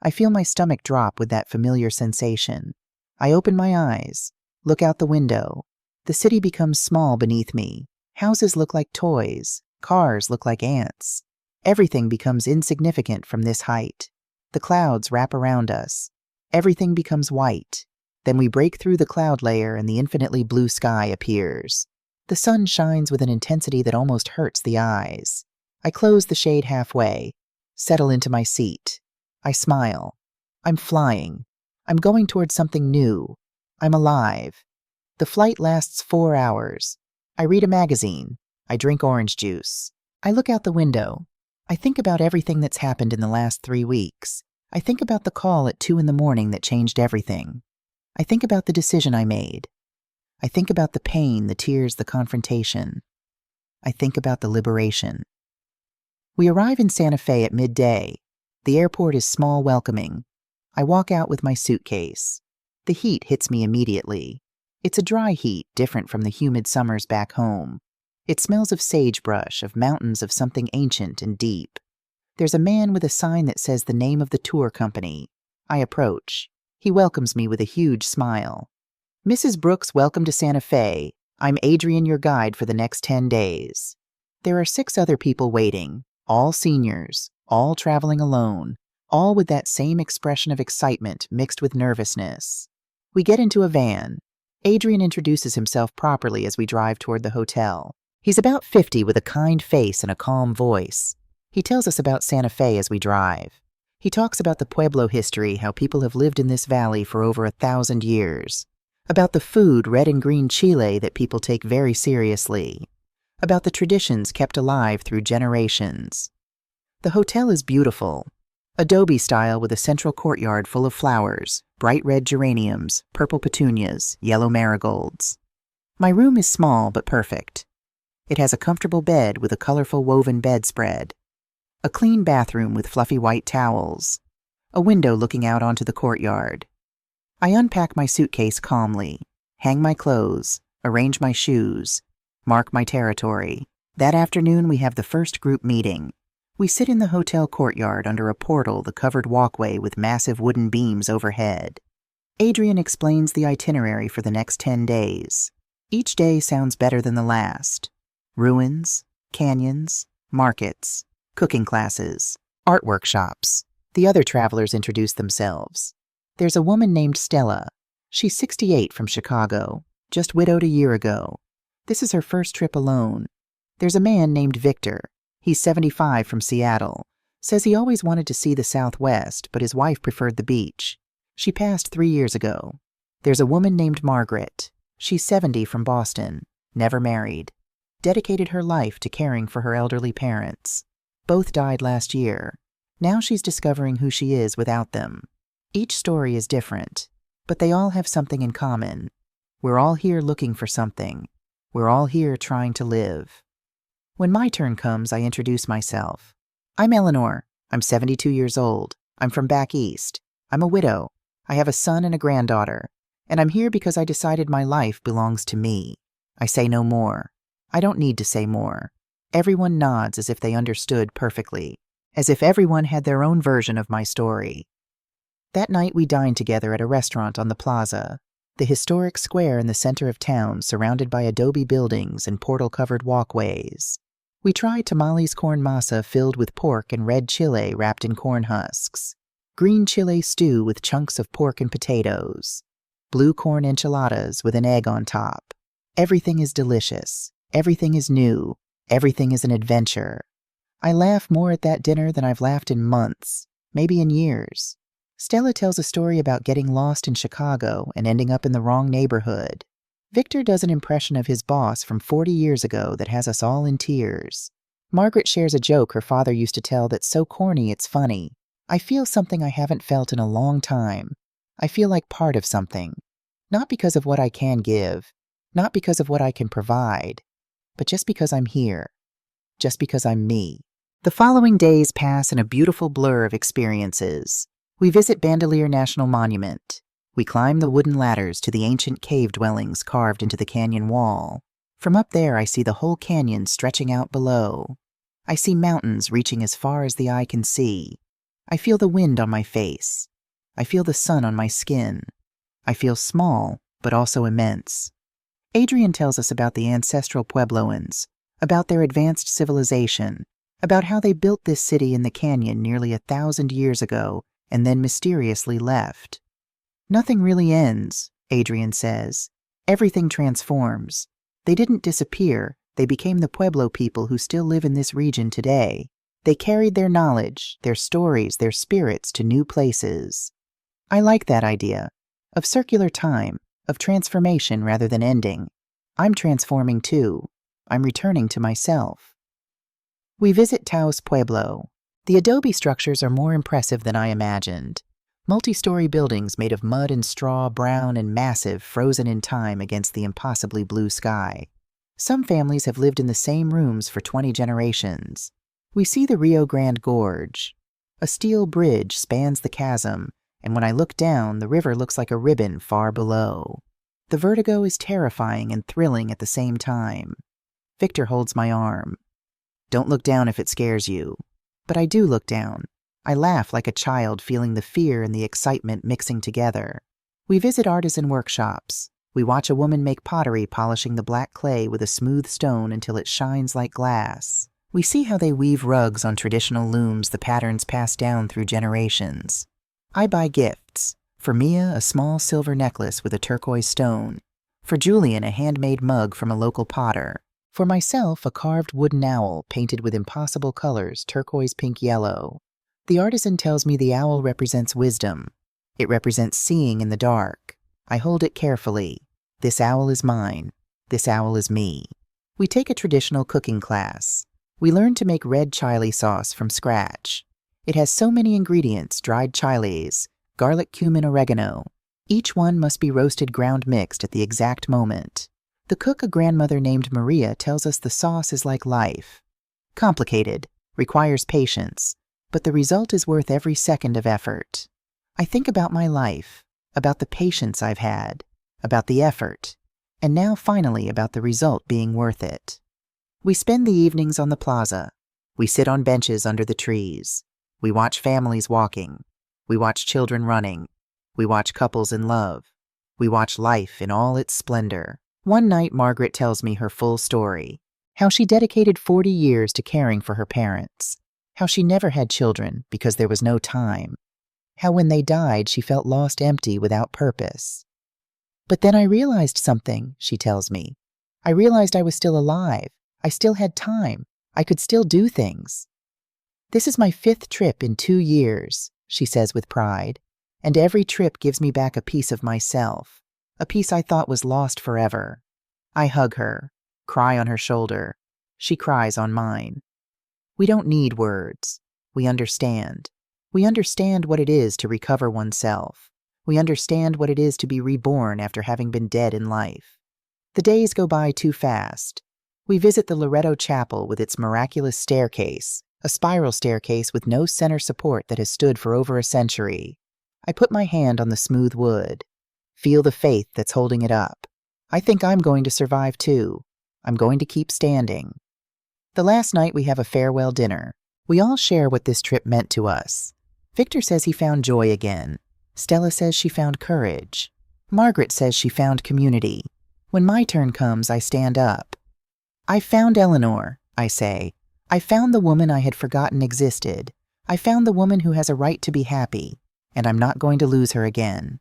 I feel my stomach drop with that familiar sensation. I open my eyes, look out the window. The city becomes small beneath me. Houses look like toys. Cars look like ants. Everything becomes insignificant from this height. The clouds wrap around us. Everything becomes white. Then we break through the cloud layer and the infinitely blue sky appears. The sun shines with an intensity that almost hurts the eyes. I close the shade halfway, settle into my seat. I smile. I'm flying. I'm going towards something new. I'm alive. The flight lasts 4 hours. I read a magazine. I drink orange juice. I look out the window. I think about everything that's happened in the last 3 weeks. I think about the call at 2 in the morning that changed everything. I think about the decision I made. I think about the pain, the tears, the confrontation. I think about the liberation. We arrive in Santa Fe at midday. The airport is small, welcoming. I walk out with my suitcase. The heat hits me immediately. It's a dry heat, different from the humid summers back home. It smells of sagebrush, of mountains, of something ancient and deep. There's a man with a sign that says the name of the tour company. I approach. He welcomes me with a huge smile. "Mrs. Brooks, welcome to Santa Fe. I'm Adrian, your guide for the next 10 days. There are 6 other people waiting, all seniors, all traveling alone, all with that same expression of excitement mixed with nervousness. We get into a van. Adrian introduces himself properly as we drive toward the hotel. He's about 50 with a kind face and a calm voice. He tells us about Santa Fe as we drive. He talks about the Pueblo history, how people have lived in this valley for over 1,000 years. about the food, red and green chile, that people take very seriously, about the traditions kept alive through generations. The hotel is beautiful, adobe style with a central courtyard full of flowers, bright red geraniums, purple petunias, yellow marigolds. My room is small but perfect. It has a comfortable bed with a colorful woven bedspread, a clean bathroom with fluffy white towels, a window looking out onto the courtyard. I unpack my suitcase calmly, hang my clothes, arrange my shoes, mark my territory. That afternoon we have the first group meeting. We sit in the hotel courtyard under a portal, the covered walkway with massive wooden beams overhead. Adrian explains the itinerary for the next 10 days. Each day sounds better than the last. Ruins, canyons, markets, cooking classes, art workshops. The other travelers introduce themselves. There's a woman named Stella. She's 68 from Chicago, just widowed a year ago. This is her first trip alone. There's a man named Victor. He's 75 from Seattle. Says he always wanted to see the Southwest, but his wife preferred the beach. She passed 3 years ago. There's a woman named Margaret. She's 70 from Boston, never married. Dedicated her life to caring for her elderly parents. Both died last year. Now she's discovering who she is without them. Each story is different, but they all have something in common. We're all here looking for something. We're all here trying to live. When my turn comes, I introduce myself. I'm Eleanor. I'm 72 years old. I'm from back east. I'm a widow. I have a son and a granddaughter. And I'm here because I decided my life belongs to me. I say no more. I don't need to say more. Everyone nods as if they understood perfectly, as if everyone had their own version of my story. That night we dined together at a restaurant on the plaza, the historic square in the center of town surrounded by adobe buildings and portal-covered walkways. We tried tamales corn masa filled with pork and red chile wrapped in corn husks, green chile stew with chunks of pork and potatoes, blue corn enchiladas with an egg on top. Everything is delicious. Everything is new. Everything is an adventure. I laugh more at that dinner than I've laughed in months, maybe in years. Stella tells a story about getting lost in Chicago and ending up in the wrong neighborhood. Victor does an impression of his boss from 40 years ago that has us all in tears. Margaret shares a joke her father used to tell that's so corny it's funny. I feel something I haven't felt in a long time. I feel like part of something. Not because of what I can give, not because of what I can provide, but just because I'm here. Just because I'm me. The following days pass in a beautiful blur of experiences. We visit Bandelier National Monument. We climb the wooden ladders to the ancient cave dwellings carved into the canyon wall. From up there, I see the whole canyon stretching out below. I see mountains reaching as far as the eye can see. I feel the wind on my face. I feel the sun on my skin. I feel small, but also immense. Adrian tells us about the ancestral Puebloans, about their advanced civilization, about how they built this city in the canyon nearly 1,000 years ago and then mysteriously left. Nothing really ends, Adrian says. Everything transforms. They didn't disappear. They became the Pueblo people who still live in this region today. They carried their knowledge, their stories, their spirits to new places. I like that idea, of circular time, of transformation rather than ending. I'm transforming too. I'm returning to myself. We visit Taos Pueblo. The adobe structures are more impressive than I imagined. Multi-story buildings made of mud and straw, brown and massive, frozen in time against the impossibly blue sky. Some families have lived in the same rooms for 20 generations. We see the Rio Grande Gorge. A steel bridge spans the chasm, and when I look down, the river looks like a ribbon far below. The vertigo is terrifying and thrilling at the same time. Victor holds my arm. Don't look down if it scares you. But I do look down. I laugh like a child, feeling the fear and the excitement mixing together. We visit artisan workshops. We watch a woman make pottery, polishing the black clay with a smooth stone until it shines like glass. We see how they weave rugs on traditional looms, the patterns passed down through generations. I buy gifts. For Mia, a small silver necklace with a turquoise stone. For Julian, a handmade mug from a local potter. For myself, a carved wooden owl painted with impossible colors, turquoise, pink, yellow. The artisan tells me the owl represents wisdom. It represents seeing in the dark. I hold it carefully. This owl is mine. This owl is me. We take a traditional cooking class. We learn to make red chile sauce from scratch. It has so many ingredients: dried chiles, garlic, cumin, oregano. Each one must be roasted, ground, mixed at the exact moment. The cook, a grandmother named Maria, tells us the sauce is like life. Complicated, requires patience, but the result is worth every second of effort. I think about my life, about the patience I've had, about the effort, and now finally about the result being worth it. We spend the evenings on the plaza. We sit on benches under the trees. We watch families walking. We watch children running. We watch couples in love. We watch life in all its splendor. One night, Margaret tells me her full story. How she dedicated 40 years to caring for her parents. How she never had children because there was no time. How when they died, she felt lost, empty, without purpose. But then I realized something, she tells me. I realized I was still alive. I still had time. I could still do things. This is my 5th trip in 2 years, she says with pride, and every trip gives me back a piece of myself, a piece I thought was lost forever. I hug her, cry on her shoulder. She cries on mine. We don't need words. We understand. We understand what it is to recover oneself. We understand what it is to be reborn after having been dead in life. The days go by too fast. We visit the Loretto Chapel with its miraculous staircase, a spiral staircase with no center support that has stood for over a century. I put my hand on the smooth wood, feel the faith that's holding it up. I think I'm going to survive too. I'm going to keep standing. The last night we have a farewell dinner. We all share what this trip meant to us. Victor says he found joy again. Stella says she found courage. Margaret says she found community. When my turn comes, I stand up. I found Eleanor, I say. I found the woman I had forgotten existed. I found the woman who has a right to be happy, and I'm not going to lose her again.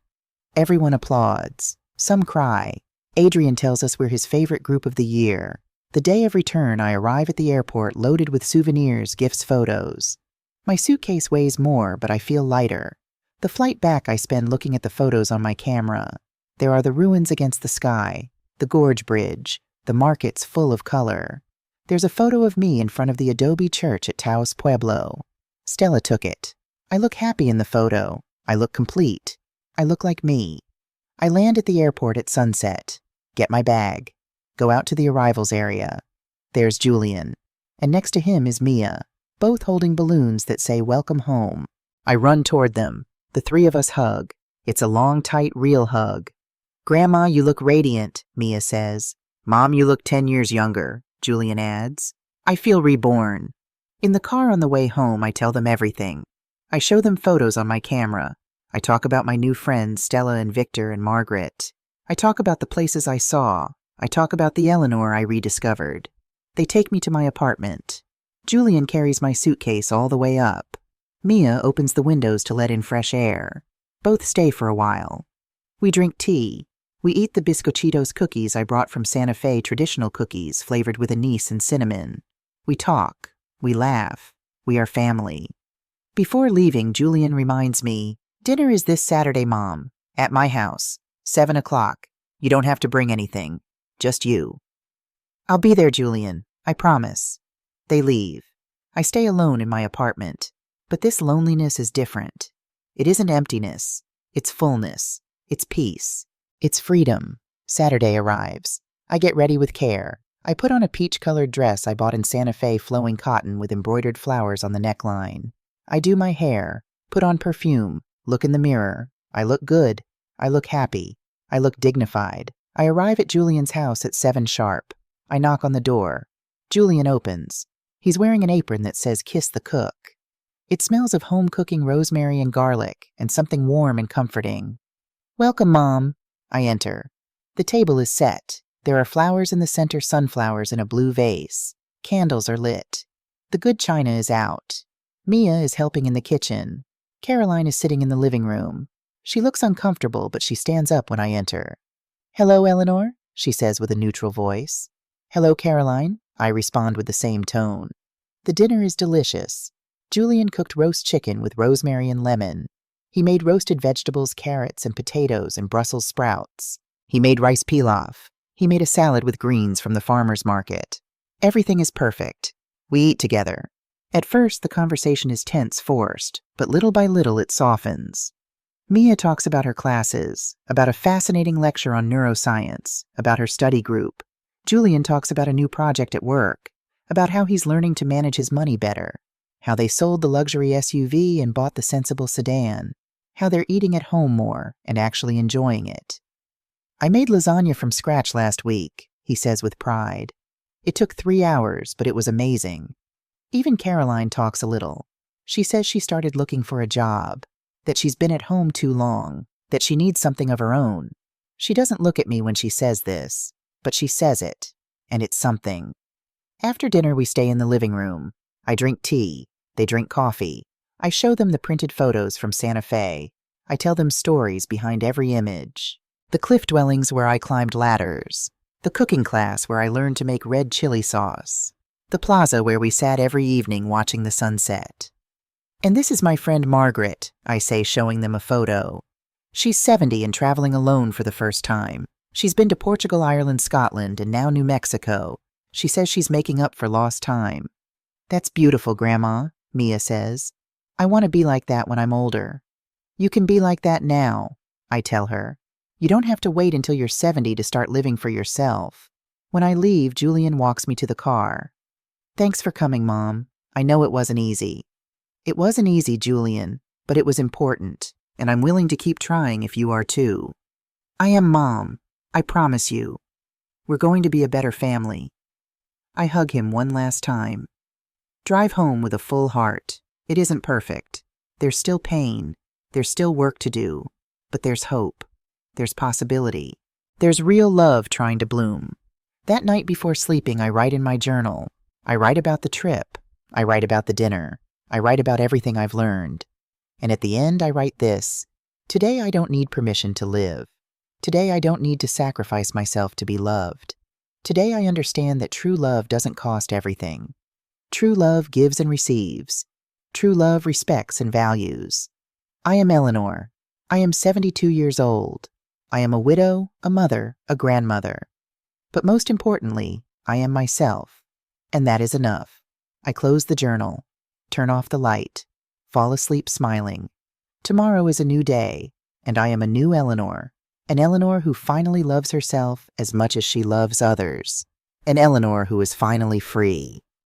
Everyone applauds. Some cry. Adrian tells us we're his favorite group of the year. The day of return, I arrive at the airport loaded with souvenirs, gifts, photos. My suitcase weighs more, but I feel lighter. The flight back I spend looking at the photos on my camera. There are the ruins against the sky, the gorge bridge, the markets full of color. There's a photo of me in front of the adobe church at Taos Pueblo. Stella took it. I look happy in the photo. I look complete. I look like me. I land at the airport at sunset. Get my bag. Go out to the arrivals area. There's Julian. And next to him is Mia, both holding balloons that say welcome home. I run toward them. The 3 of us hug. It's a long, tight, real hug. Grandma, you look radiant, Mia says. Mom, you look 10 years younger, Julian adds. I feel reborn. In the car on the way home, I tell them everything. I show them photos on my camera. I talk about my new friends, Stella and Victor and Margaret. I talk about the places I saw. I talk about the Eleanor I rediscovered. They take me to my apartment. Julian carries my suitcase all the way up. Mia opens the windows to let in fresh air. Both stay for a while. We drink tea. We eat the Biscochitos cookies I brought from Santa Fe, traditional cookies flavored with anise and cinnamon. We talk. We laugh. We are family. Before leaving, Julian reminds me, dinner is this Saturday, Mom, at my house, 7 o'clock. You don't have to bring anything. Just you. I'll be there, Julian. I promise. They leave. I stay alone in my apartment. But this loneliness is different. It isn't emptiness. It's fullness. It's peace. It's freedom. Saturday arrives. I get ready with care. I put on a peach-colored dress I bought in Santa Fe, flowing cotton with embroidered flowers on the neckline. I do my hair, put on perfume, look in the mirror. I look good. I look happy. I look dignified. I arrive at Julian's house at 7 sharp. I knock on the door. Julian opens. He's wearing an apron that says "Kiss the Cook." It smells of home-cooking rosemary and garlic, and something warm and comforting. Welcome, Mom. I enter. The table is set. There are flowers in the center, sunflowers in a blue vase. Candles are lit. The good china is out. Mia is helping in the kitchen. Caroline is sitting in the living room. She looks uncomfortable, but she stands up when I enter. Hello, Eleanor, she says with a neutral voice. Hello, Caroline, I respond with the same tone. The dinner is delicious. Julian cooked roast chicken with rosemary and lemon. He made roasted vegetables, carrots, and potatoes and Brussels sprouts. He made rice pilaf. He made a salad with greens from the farmer's market. Everything is perfect. We eat together. At first, the conversation is tense, forced, but little by little it softens. Mia talks about her classes, about a fascinating lecture on neuroscience, about her study group. Julian talks about a new project at work, about how he's learning to manage his money better, how they sold the luxury SUV and bought the sensible sedan, how they're eating at home more and actually enjoying it. I made lasagna from scratch last week, he says with pride. It took 3 hours, but it was amazing. Even Caroline talks a little. She says she started looking for a job, that she's been at home too long, that she needs something of her own. She doesn't look at me when she says this, but she says it, and it's something. After dinner, we stay in the living room. I drink tea. They drink coffee. I show them the printed photos from Santa Fe. I tell them stories behind every image. The cliff dwellings where I climbed ladders. The cooking class where I learned to make red chili sauce. The plaza where we sat every evening watching the sunset. And this is my friend Margaret, I say, showing them a photo. She's 70 and traveling alone for the first time. She's been to Portugal, Ireland, Scotland, and now New Mexico. She says she's making up for lost time. That's beautiful, Grandma, Mia says. I want to be like that when I'm older. You can be like that now, I tell her. You don't have to wait until you're 70 to start living for yourself. When I leave, Julian walks me to the car. Thanks for coming, Mom. I know it wasn't easy. It wasn't easy, Julian, but it was important, and I'm willing to keep trying if you are too. I am, Mom. I promise you. We're going to be a better family. I hug him one last time. Drive home with a full heart. It isn't perfect. There's still pain. There's still work to do. But there's hope. There's possibility. There's real love trying to bloom. That night before sleeping, I write in my journal. I write about the trip. I write about the dinner. I write about everything I've learned. And at the end, I write this. Today, I don't need permission to live. Today, I don't need to sacrifice myself to be loved. Today, I understand that true love doesn't cost everything. True love gives and receives. True love respects and values. I am Eleanor. I am 72 years old. I am a widow, a mother, a grandmother. But most importantly, I am myself. And that is enough. I close the journal, turn off the light, fall asleep smiling. Tomorrow is a new day, and I am a new Eleanor. An Eleanor who finally loves herself as much as she loves others. An Eleanor who is finally free.